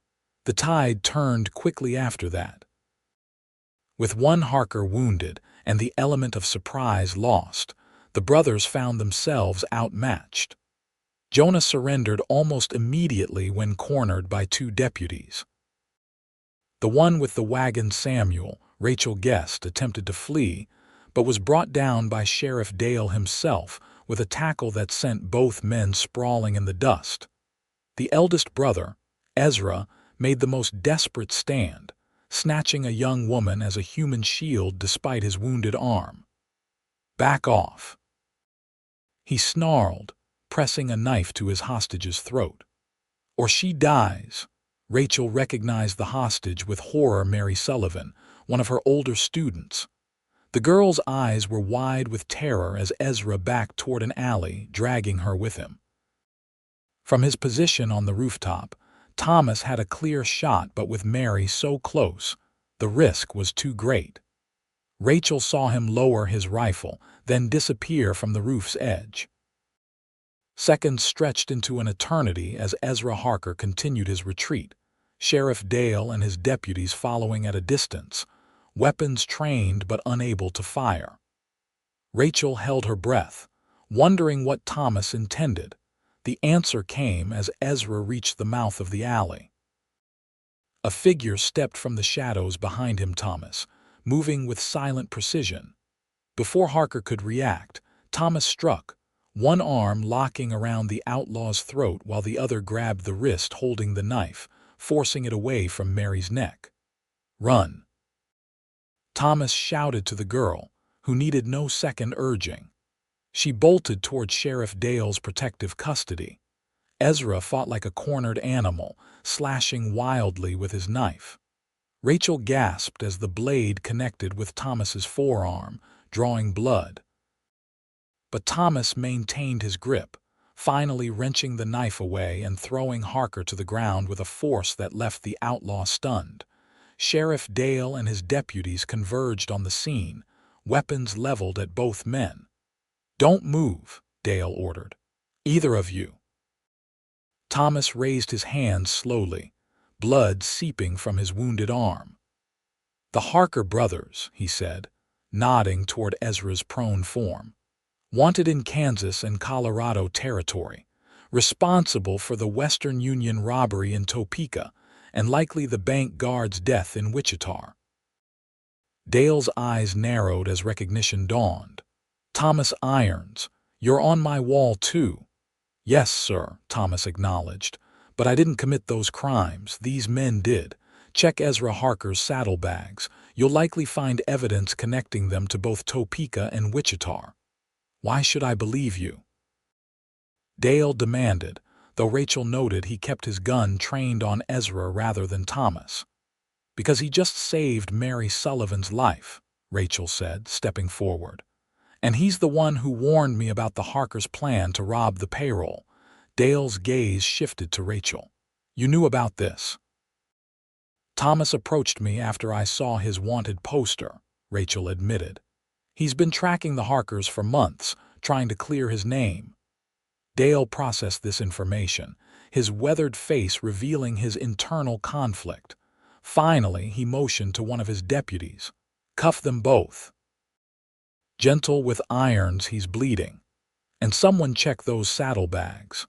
The tide turned quickly after that. With one Harker wounded and the element of surprise lost, the brothers found themselves outmatched. Jonah surrendered almost immediately when cornered by two deputies. The one with the wagon, Samuel, Rachel guessed, attempted to flee, but was brought down by Sheriff Dale himself with a tackle that sent both men sprawling in the dust. The eldest brother, Ezra, made the most desperate stand, snatching a young woman as a human shield despite his wounded arm. "Back off," he snarled, pressing a knife to his hostage's throat. "Or she dies." Rachel recognized the hostage with horror, Mary Sullivan, one of her older students. The girl's eyes were wide with terror as Ezra backed toward an alley, dragging her with him. From his position on the rooftop, Thomas had a clear shot, but with Mary so close, the risk was too great. Rachel saw him lower his rifle, then disappear from the roof's edge. Seconds stretched into an eternity as Ezra Harker continued his retreat, Sheriff Dale and his deputies following at a distance, weapons trained but unable to fire. Rachel held her breath, wondering what Thomas intended. The answer came as Ezra reached the mouth of the alley. A figure stepped from the shadows behind him, Thomas, moving with silent precision. Before Harker could react, Thomas struck, one arm locking around the outlaw's throat while the other grabbed the wrist holding the knife, forcing it away from Mary's neck. "Run!" Thomas shouted to the girl, who needed no second urging. She bolted toward Sheriff Dale's protective custody. Ezra fought like a cornered animal, slashing wildly with his knife. Rachel gasped as the blade connected with Thomas's forearm, drawing blood. But Thomas maintained his grip, finally wrenching the knife away and throwing Harker to the ground with a force that left the outlaw stunned. Sheriff Dale and his deputies converged on the scene, weapons leveled at both men. "Don't move," Dale ordered. "Either of you." Thomas raised his hands slowly, blood seeping from his wounded arm. "The Harker brothers," he said, nodding toward Ezra's prone form. "Wanted in Kansas and Colorado territory, responsible for the Western Union robbery in Topeka, and likely the bank guard's death in Wichita." Dale's eyes narrowed as recognition dawned. "Thomas Irons, you're on my wall too." "Yes, sir," Thomas acknowledged, "but I didn't commit those crimes. These men did. Check Ezra Harker's saddlebags. You'll likely find evidence connecting them to both Topeka and Wichita." "Why should I believe you?" Dale demanded, though Rachel noted he kept his gun trained on Ezra rather than Thomas. "Because he just saved Mary Sullivan's life," Rachel said, stepping forward. "And he's the one who warned me about the Harkers' plan to rob the payroll." Dale's gaze shifted to Rachel. "You knew about this?" "Thomas approached me after I saw his wanted poster," Rachel admitted. "He's been tracking the Harkers for months, trying to clear his name." Dale processed this information, his weathered face revealing his internal conflict. Finally, he motioned to one of his deputies. "Cuff them both. Gentle with irons, he's bleeding. And someone check those saddlebags."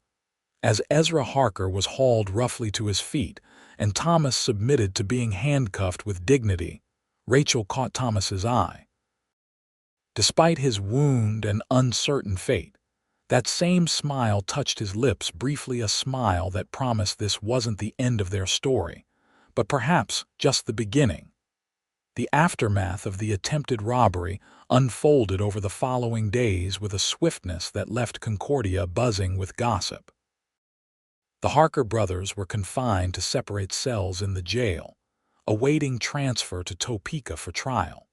As Ezra Harker was hauled roughly to his feet and Thomas submitted to being handcuffed with dignity, Rachel caught Thomas's eye. Despite his wound and uncertain fate, that same smile touched his lips briefly, a smile that promised this wasn't the end of their story, but perhaps just the beginning. The aftermath of the attempted robbery unfolded over the following days with a swiftness that left Concordia buzzing with gossip. The Harker brothers were confined to separate cells in the jail, awaiting transfer to Topeka for trial.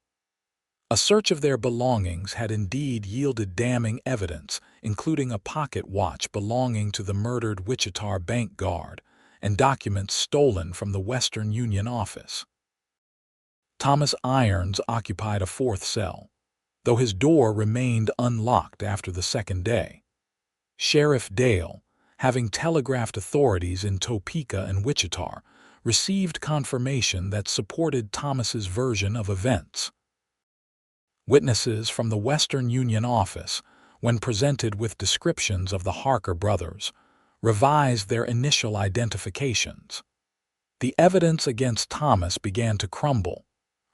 A search of their belongings had indeed yielded damning evidence, including a pocket watch belonging to the murdered Wichita bank guard and documents stolen from the Western Union office. Thomas Irons occupied a fourth cell, though his door remained unlocked after the second day. Sheriff Dale, having telegraphed authorities in Topeka and Wichita, received confirmation that supported Thomas's version of events. Witnesses from the Western Union office, when presented with descriptions of the Harker brothers, revised their initial identifications. The evidence against Thomas began to crumble.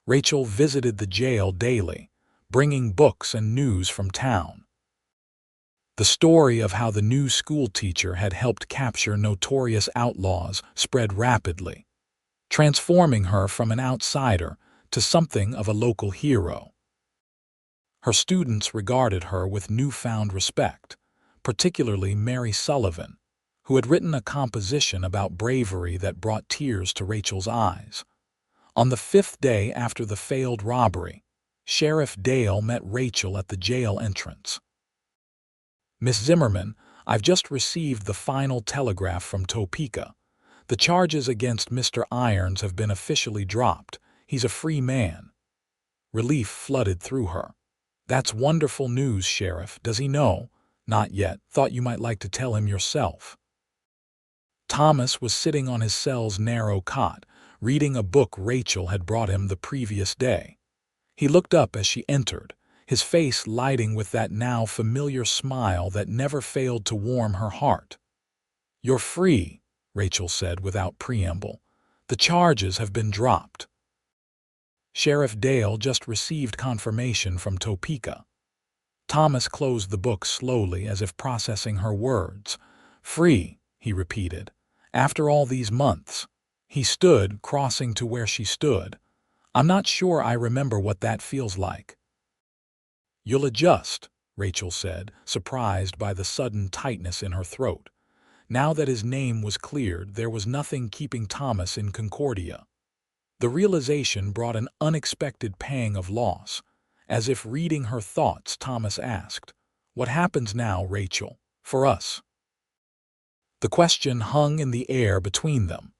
Rachel visited the jail daily, bringing books and news from town. The story of how the new schoolteacher had helped capture notorious outlaws spread rapidly, transforming her from an outsider to something of a local hero. Her students regarded her with newfound respect, particularly Mary Sullivan, who had written a composition about bravery that brought tears to Rachel's eyes. On the fifth day after the failed robbery, Sheriff Dale met Rachel at the jail entrance. "Miss Zimmerman, I've just received the final telegraph from Topeka. The charges against Mr. Irons have been officially dropped. He's a free man." Relief flooded through her. "That's wonderful news, Sheriff. Does he know?" "Not yet. Thought you might like to tell him yourself." Thomas was sitting on his cell's narrow cot, reading a book Rachel had brought him the previous day. He looked up as she entered, his face lighting with that now familiar smile that never failed to warm her heart. "You're free," Rachel said without preamble. "The charges have been dropped." Sheriff Dale just received confirmation from Topeka. Thomas closed the book slowly as if processing her words. "Free," he repeated. "After all these months." He stood, crossing to where she stood. "I'm not sure I remember what that feels like." "You'll adjust," Rachel said, surprised by the sudden tightness in her throat. Now that his name was cleared, there was nothing keeping Thomas in Concordia. The realization brought an unexpected pang of loss. As if reading her thoughts, Thomas asked, What happens now, Rachel, for us? The question hung in the air between them.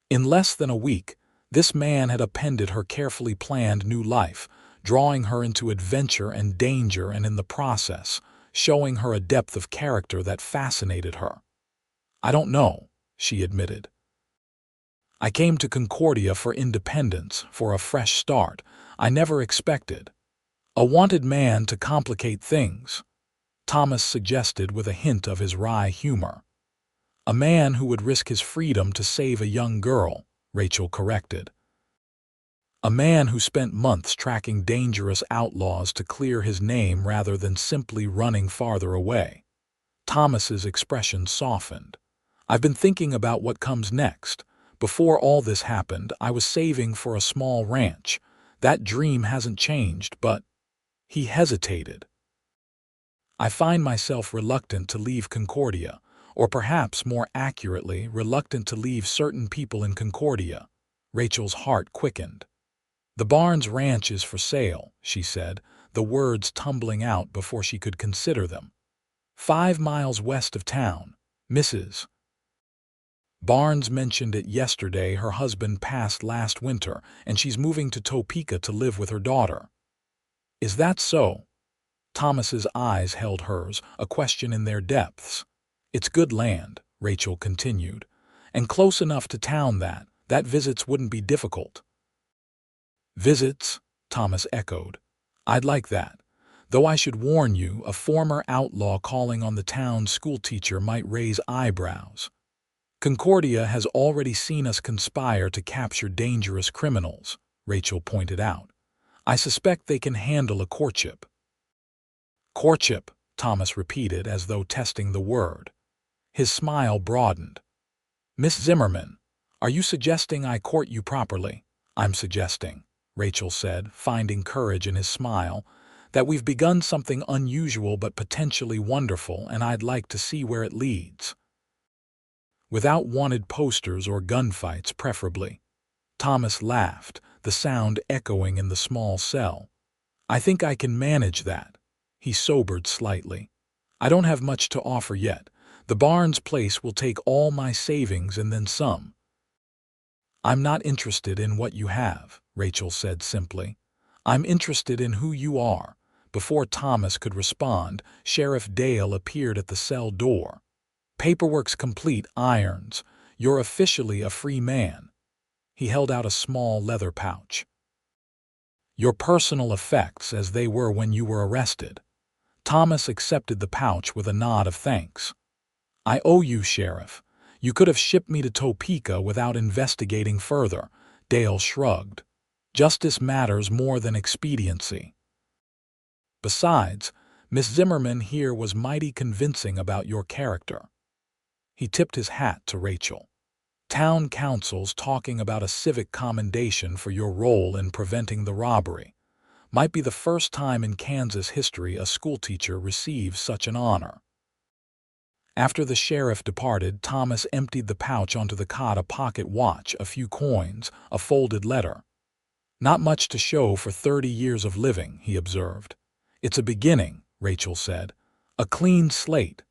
In less than a week, this man had upended her carefully planned new life, drawing her into adventure and danger, and in the process, showing her a depth of character that fascinated her. "I don't know," she admitted. "I came to Concordia for independence, for a fresh start. I never expected a wanted man to complicate things," Thomas suggested with a hint of his wry humor. "A man who would risk his freedom to save a young girl," Rachel corrected. "A man who spent months tracking dangerous outlaws to clear his name rather than simply running farther away." Thomas's expression softened. "I've been thinking about what comes next. Before all this happened, I was saving for a small ranch. That dream hasn't changed, but—" He hesitated. "I find myself reluctant to leave Concordia, or perhaps more accurately, reluctant to leave certain people in Concordia." Rachel's heart quickened. "The Barnes Ranch is for sale," she said, the words tumbling out before she could consider them. "5 miles west of town. Mrs. Barnes mentioned it yesterday. Her husband passed last winter, and she's moving to Topeka to live with her daughter." "Is that so?" Thomas's eyes held hers, a question in their depths. "It's good land," Rachel continued, "and close enough to town that visits wouldn't be difficult." "Visits?" Thomas echoed. "I'd like that. Though I should warn you, a former outlaw calling on the town schoolteacher might raise eyebrows. Concordia has already seen us conspire to capture dangerous criminals," Rachel pointed out. "I suspect they can handle a courtship." "Courtship," Thomas repeated as though testing the word. His smile broadened. "Miss Zimmerman, are you suggesting I court you properly?" "I'm suggesting," Rachel said, finding courage in his smile, "that we've begun something unusual but potentially wonderful, and I'd like to see where it leads. Without wanted posters or gunfights, preferably." Thomas laughed, the sound echoing in the small cell. "I think I can manage that." He sobered slightly. "I don't have much to offer yet. The Barnes place will take all my savings and then some." "I'm not interested in what you have," Rachel said simply. "I'm interested in who you are." Before Thomas could respond, Sheriff Dale appeared at the cell door. "Paperwork's complete, Irons. You're officially a free man." He held out a small leather pouch. "Your personal effects as they were when you were arrested." Thomas accepted the pouch with a nod of thanks. "I owe you, Sheriff. You could have shipped me to Topeka without investigating further." Dale shrugged. "Justice matters more than expediency. Besides, Miss Zimmerman here was mighty convincing about your character." He tipped his hat to Rachel. "Town council's talking about a civic commendation for your role in preventing the robbery. Might be the first time in Kansas history a schoolteacher receives such an honor." After the sheriff departed, Thomas emptied the pouch onto the cot, a pocket watch, a few coins, a folded letter. "Not much to show for 30 years of living," he observed. "It's a beginning," Rachel said. "A clean slate."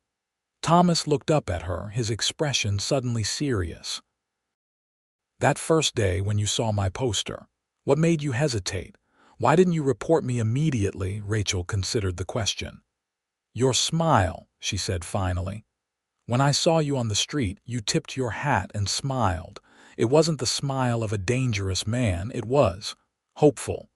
Thomas looked up at her, his expression suddenly serious. "That first day when you saw my poster, what made you hesitate? Why didn't you report me immediately?" Rachel considered the question. "Your smile," she said finally. "When I saw you on the street, you tipped your hat and smiled. It wasn't the smile of a dangerous man, it was hopeful.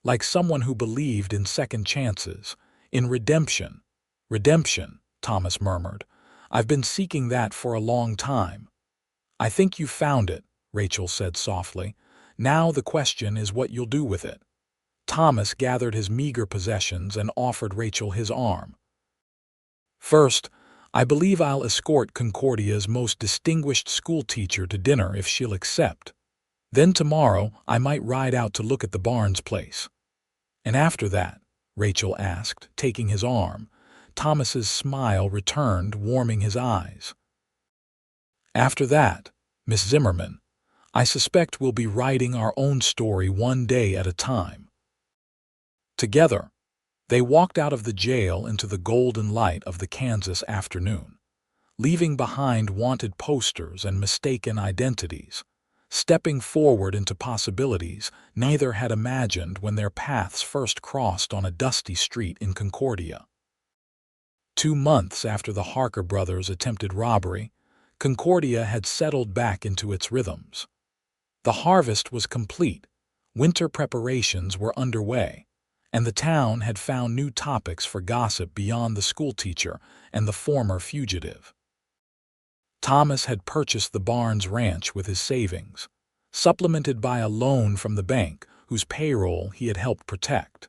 Like someone who believed in second chances, in redemption." "Redemption," Thomas murmured. "I've been seeking that for a long time." "I think you found it," Rachel said softly. "Now the question is what you'll do with it." Thomas gathered his meager possessions and offered Rachel his arm. "First, I believe I'll escort Concordia's most distinguished schoolteacher to dinner if she'll accept. Then tomorrow I might ride out to look at the Barnes place." "And after that?" Rachel asked, taking his arm. Thomas's smile returned, warming his eyes. "After that, Miss Zimmerman, I suspect we'll be writing our own story one day at a time. Together." They walked out of the jail into the golden light of the Kansas afternoon, leaving behind wanted posters and mistaken identities, stepping forward into possibilities neither had imagined when their paths first crossed on a dusty street in Concordia. 2 months after the Harker brothers' attempted robbery, Concordia had settled back into its rhythms. The harvest was complete, winter preparations were underway, and the town had found new topics for gossip beyond the schoolteacher and the former fugitive. Thomas had purchased the Barnes Ranch with his savings, supplemented by a loan from the bank whose payroll he had helped protect.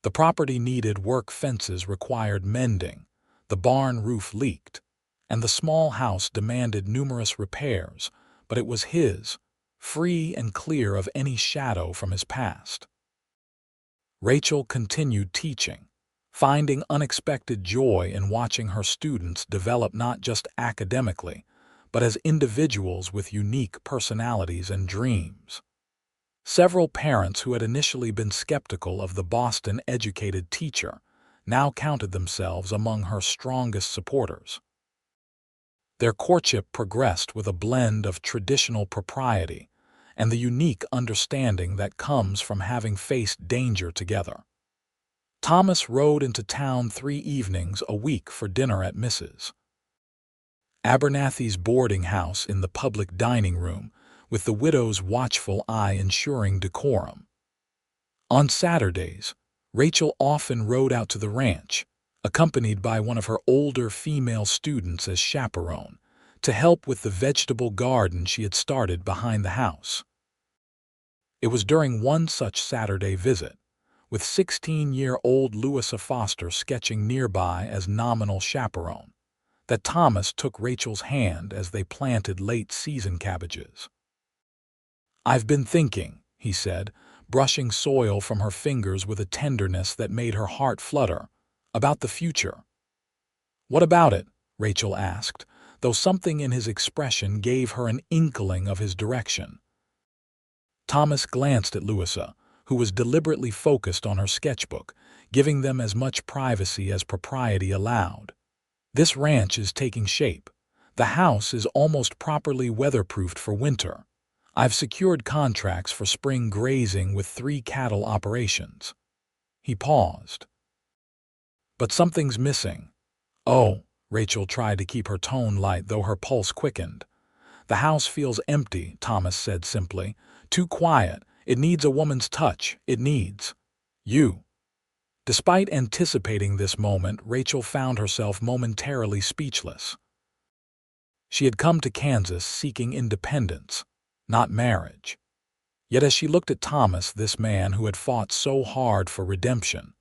The property needed work, fences required mending, the barn roof leaked, and the small house demanded numerous repairs, but it was his, free and clear of any shadow from his past. Rachel continued teaching, finding unexpected joy in watching her students develop not just academically, but as individuals with unique personalities and dreams. Several parents who had initially been skeptical of the Boston-educated teacher now counted themselves among her strongest supporters. Their courtship progressed with a blend of traditional propriety and the unique understanding that comes from having faced danger together. Thomas rode into town 3 evenings a week for dinner at Mrs. Abernathy's boarding house in the public dining room, with the widow's watchful eye ensuring decorum. On Saturdays, Rachel often rode out to the ranch, accompanied by one of her older female students as chaperone, to help with the vegetable garden she had started behind the house. It was during one such Saturday visit, with 16-year-old Louisa Foster sketching nearby as nominal chaperone, that Thomas took Rachel's hand as they planted late-season cabbages. "I've been thinking," he said, brushing soil from her fingers with a tenderness that made her heart flutter, "about the future." "What about it?" Rachel asked, though something in his expression gave her an inkling of his direction. Thomas glanced at Louisa, who was deliberately focused on her sketchbook, giving them as much privacy as propriety allowed. "This ranch is taking shape. The house is almost properly weatherproofed for winter. I've secured contracts for spring grazing with 3 cattle operations." He paused. "But something's missing." "Oh," Rachel tried to keep her tone light though her pulse quickened. "The house feels empty," Thomas said simply. "Too quiet. It needs a woman's touch. It needs you." Despite anticipating this moment, Rachel found herself momentarily speechless. She had come to Kansas seeking independence, not marriage. Yet as she looked at Thomas, this man who had fought so hard for redemption,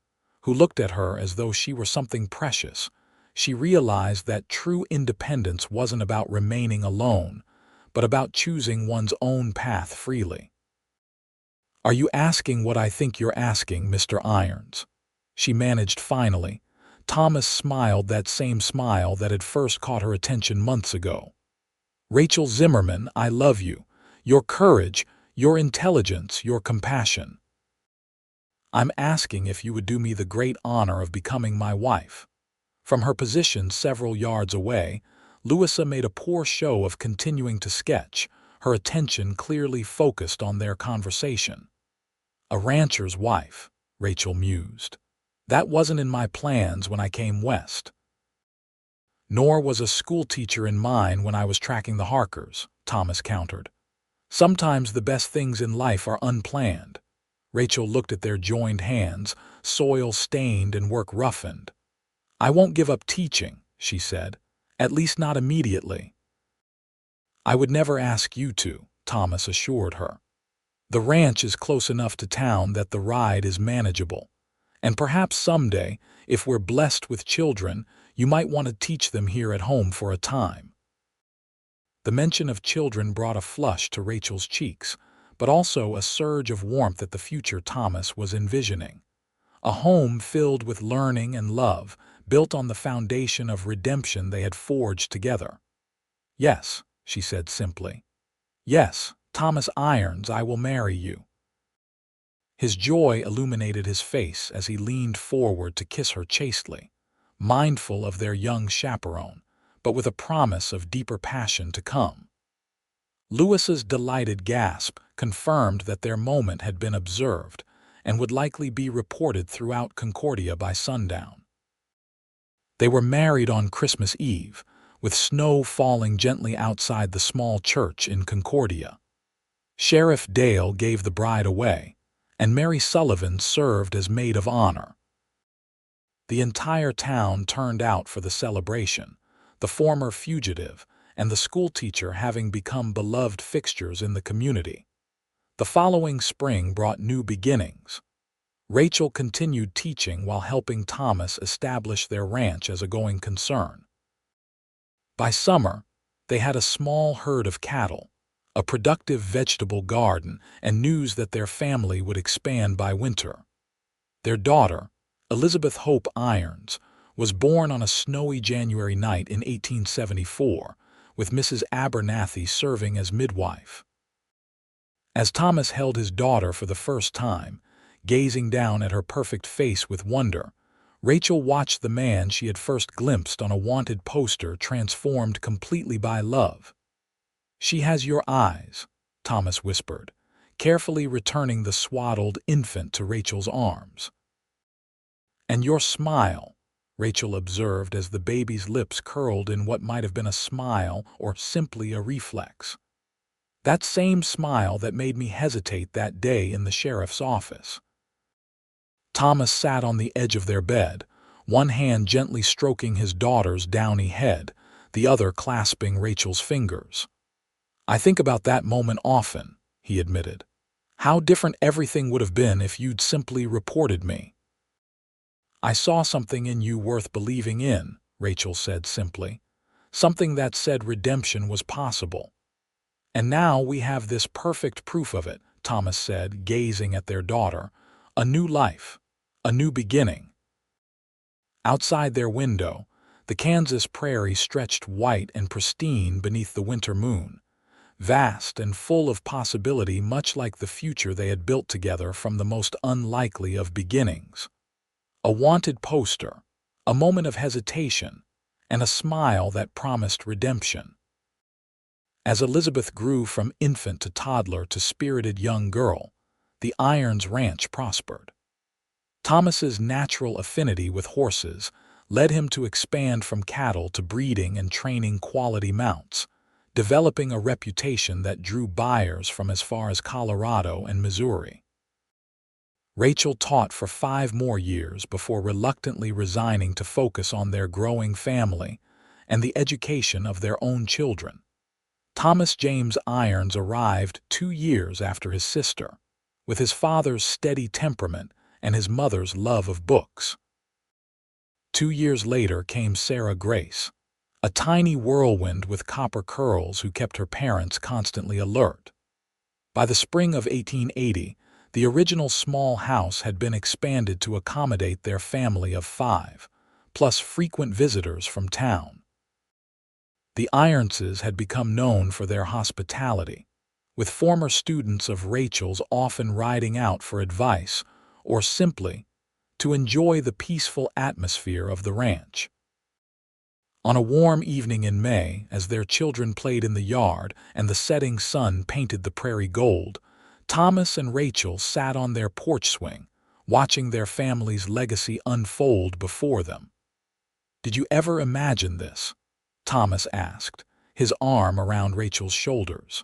who looked at her as though she were something precious, she realized that true independence wasn't about remaining alone, but about choosing one's own path freely. "Are you asking what I think you're asking, Mr. Irons?" she managed finally. Thomas smiled, that same smile that had first caught her attention months ago. "Rachel Zimmerman, I love you. Your courage, your intelligence, your compassion. I'm asking if you would do me the great honor of becoming my wife." From her position several yards away, Louisa made a poor show of continuing to sketch, her attention clearly focused on their conversation. "A rancher's wife," Rachel mused. "That wasn't in my plans when I came west." "Nor was a schoolteacher in mine when I was tracking the Harkers," Thomas countered. "Sometimes the best things in life are unplanned." Rachel looked at their joined hands, soil-stained and work-roughened. "I won't give up teaching," she said, "at least not immediately." "I would never ask you to," Thomas assured her. "The ranch is close enough to town that the ride is manageable. And perhaps someday, if we're blessed with children, you might want to teach them here at home for a time." The mention of children brought a flush to Rachel's cheeks, but also a surge of warmth at the future Thomas was envisioning. A home filled with learning and love, built on the foundation of redemption they had forged together. "Yes," she said simply. "Yes, Thomas Irons, I will marry you." His joy illuminated his face as he leaned forward to kiss her chastely, mindful of their young chaperone, but with a promise of deeper passion to come. Lewis's delighted gasp confirmed that their moment had been observed and would likely be reported throughout Concordia by sundown. They were married on Christmas Eve, with snow falling gently outside the small church in Concordia. Sheriff Dale gave the bride away, and Mary Sullivan served as maid of honor. The entire town turned out for the celebration, the former fugitive and the schoolteacher having become beloved fixtures in the community. The following spring brought new beginnings. Rachel continued teaching while helping Thomas establish their ranch as a going concern. By summer, they had a small herd of cattle, a productive vegetable garden, and news that their family would expand by winter. Their daughter, Elizabeth Hope Irons, was born on a snowy January night in 1874, with Mrs. Abernathy serving as midwife. As Thomas held his daughter for the first time, gazing down at her perfect face with wonder, Rachel watched the man she had first glimpsed on a wanted poster transformed completely by love. "She has your eyes," Thomas whispered, carefully returning the swaddled infant to Rachel's arms. "And your smile," Rachel observed as the baby's lips curled in what might have been a smile or simply a reflex. "That same smile that made me hesitate that day in the sheriff's office." Thomas sat on the edge of their bed, one hand gently stroking his daughter's downy head, the other clasping Rachel's fingers. "I think about that moment often," he admitted. "How different everything would have been if you'd simply reported me." "I saw something in you worth believing in," Rachel said simply. "Something that said redemption was possible." "And now we have this perfect proof of it," Thomas said, gazing at their daughter. "A new life, a new beginning." Outside their window, the Kansas prairie stretched white and pristine beneath the winter moon, vast and full of possibility, much like the future they had built together from the most unlikely of beginnings. A wanted poster, a moment of hesitation, and a smile that promised redemption. As Elizabeth grew from infant to toddler to spirited young girl, the Irons Ranch prospered. Thomas's natural affinity with horses led him to expand from cattle to breeding and training quality mounts, developing a reputation that drew buyers from as far as Colorado and Missouri. Rachel taught for 5 more years before reluctantly resigning to focus on their growing family and the education of their own children. Thomas James Irons arrived 2 years after his sister, with his father's steady temperament and his mother's love of books. 2 years later came Sarah Grace, a tiny whirlwind with copper curls who kept her parents constantly alert. By the spring of 1880, the original small house had been expanded to accommodate their family of 5, plus frequent visitors from town. The Ironses had become known for their hospitality, with former students of Rachel's often riding out for advice or simply to enjoy the peaceful atmosphere of the ranch. On a warm evening in May, as their children played in the yard and the setting sun painted the prairie gold, Thomas and Rachel sat on their porch swing, watching their family's legacy unfold before them. "Did you ever imagine this?" Thomas asked, his arm around Rachel's shoulders.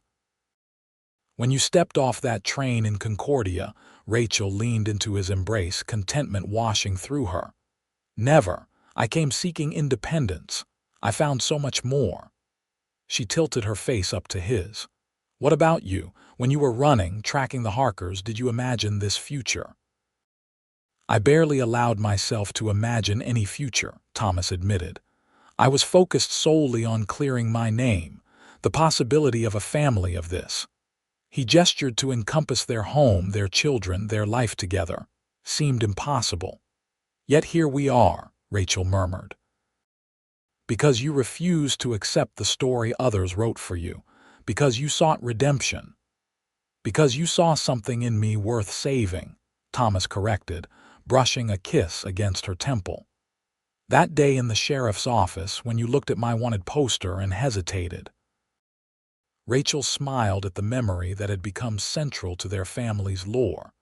"When you stepped off that train in Concordia," Rachel leaned into his embrace, contentment washing through her. "Never. I came seeking independence. I found so much more." She tilted her face up to his. "What about you? When you were running, tracking the Harkers, did you imagine this future?" "I barely allowed myself to imagine any future," Thomas admitted. "I was focused solely on clearing my name, the possibility of a family of this." He gestured to encompass their home, their children, their life together. Seemed impossible. "Yet here we are," Rachel murmured. "Because you refused to accept the story others wrote for you, because you sought redemption, because you saw something in me worth saving," Thomas corrected, brushing a kiss against her temple. "That day in the sheriff's office when you looked at my wanted poster and hesitated." Rachel smiled at the memory that had become central to their family's lore.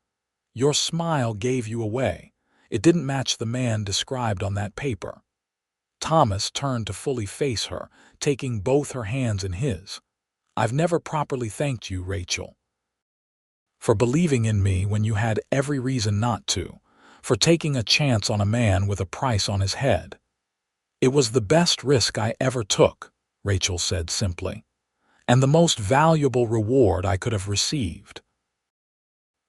"Your smile gave you away. It didn't match the man described on that paper." Thomas turned to fully face her, taking both her hands in his. "I've never properly thanked you, Rachel, for believing in me when you had every reason not to, for taking a chance on a man with a price on his head." "It was the best risk I ever took," Rachel said simply, "and the most valuable reward I could have received."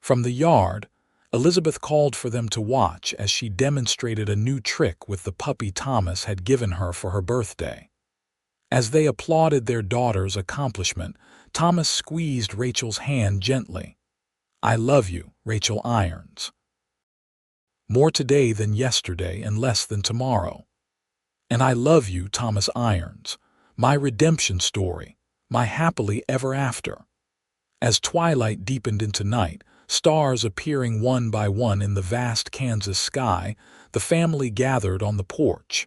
From the yard, Elizabeth called for them to watch as she demonstrated a new trick with the puppy Thomas had given her for her birthday. As they applauded their daughter's accomplishment, Thomas squeezed Rachel's hand gently. "I love you, Rachel Irons. More today than yesterday and less than tomorrow. And I love you, Thomas Irons, my redemption story, my happily ever after." As twilight deepened into night, stars appearing one by one in the vast Kansas sky, the family gathered on the porch.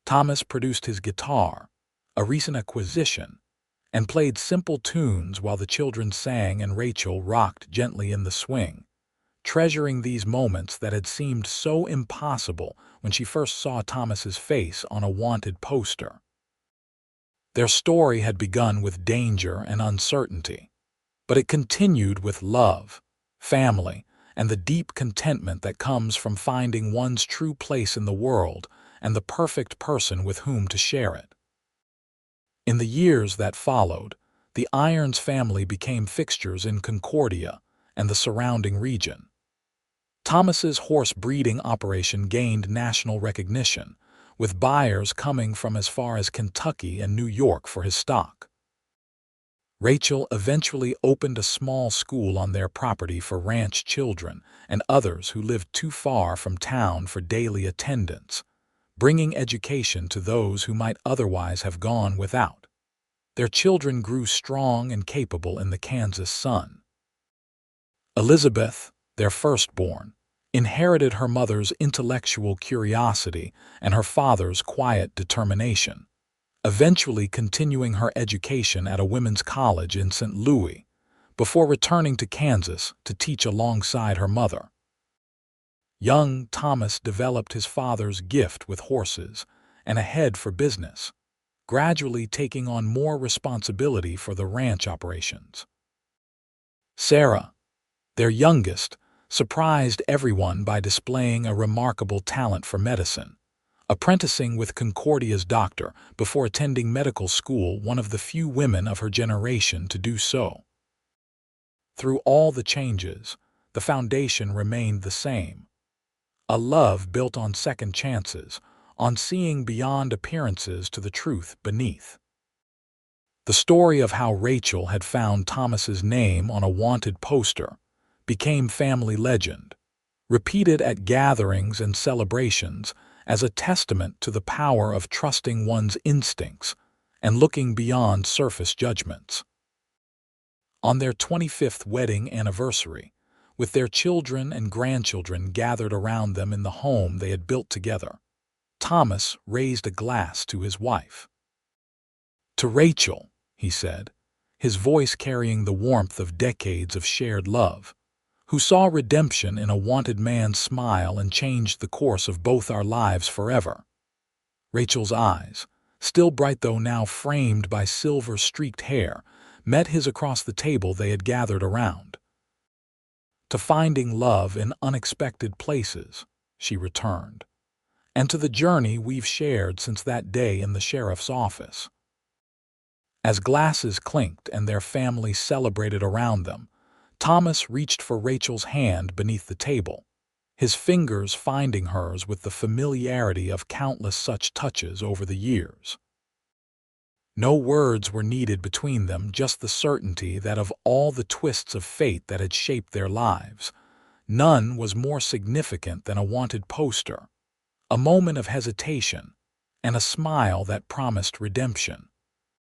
Thomas produced his guitar, a recent acquisition, and played simple tunes while the children sang and Rachel rocked gently in the swing, treasuring these moments that had seemed so impossible when she first saw Thomas's face on a wanted poster. Their story had begun with danger and uncertainty, but it continued with love, family, and the deep contentment that comes from finding one's true place in the world and the perfect person with whom to share it. In the years that followed, the Irons family became fixtures in Concordia and the surrounding region. Thomas's horse breeding operation gained national recognition, with buyers coming from as far as Kentucky and New York for his stock. Rachel eventually opened a small school on their property for ranch children and others who lived too far from town for daily attendance, bringing education to those who might otherwise have gone without. Their children grew strong and capable in the Kansas sun. Elizabeth, their firstborn, inherited her mother's intellectual curiosity and her father's quiet determination, eventually continuing her education at a women's college in St. Louis, before returning to Kansas to teach alongside her mother. Young Thomas developed his father's gift with horses and a head for business, gradually taking on more responsibility for the ranch operations. Sarah, their youngest, surprised everyone by displaying a remarkable talent for medicine, apprenticing with Concordia's doctor before attending medical school, one of the few women of her generation to do so. Through all the changes, the foundation remained the same. A love built on second chances, on seeing beyond appearances to the truth beneath. The story of how Rachel had found Thomas's name on a wanted poster became family legend, repeated at gatherings and celebrations as a testament to the power of trusting one's instincts and looking beyond surface judgments. On their 25th wedding anniversary, with their children and grandchildren gathered around them in the home they had built together, Thomas raised a glass to his wife. "To Rachel," he said, his voice carrying the warmth of decades of shared love, "who saw redemption in a wanted man's smile and changed the course of both our lives forever." Rachel's eyes, still bright though now framed by silver-streaked hair, met his across the table they had gathered around. "To finding love in unexpected places," she returned, "and to the journey we've shared since that day in the sheriff's office." As glasses clinked and their family celebrated around them, Thomas reached for Rachel's hand beneath the table, his fingers finding hers with the familiarity of countless such touches over the years. No words were needed between them, just the certainty that of all the twists of fate that had shaped their lives, none was more significant than a wanted poster, a moment of hesitation, and a smile that promised redemption.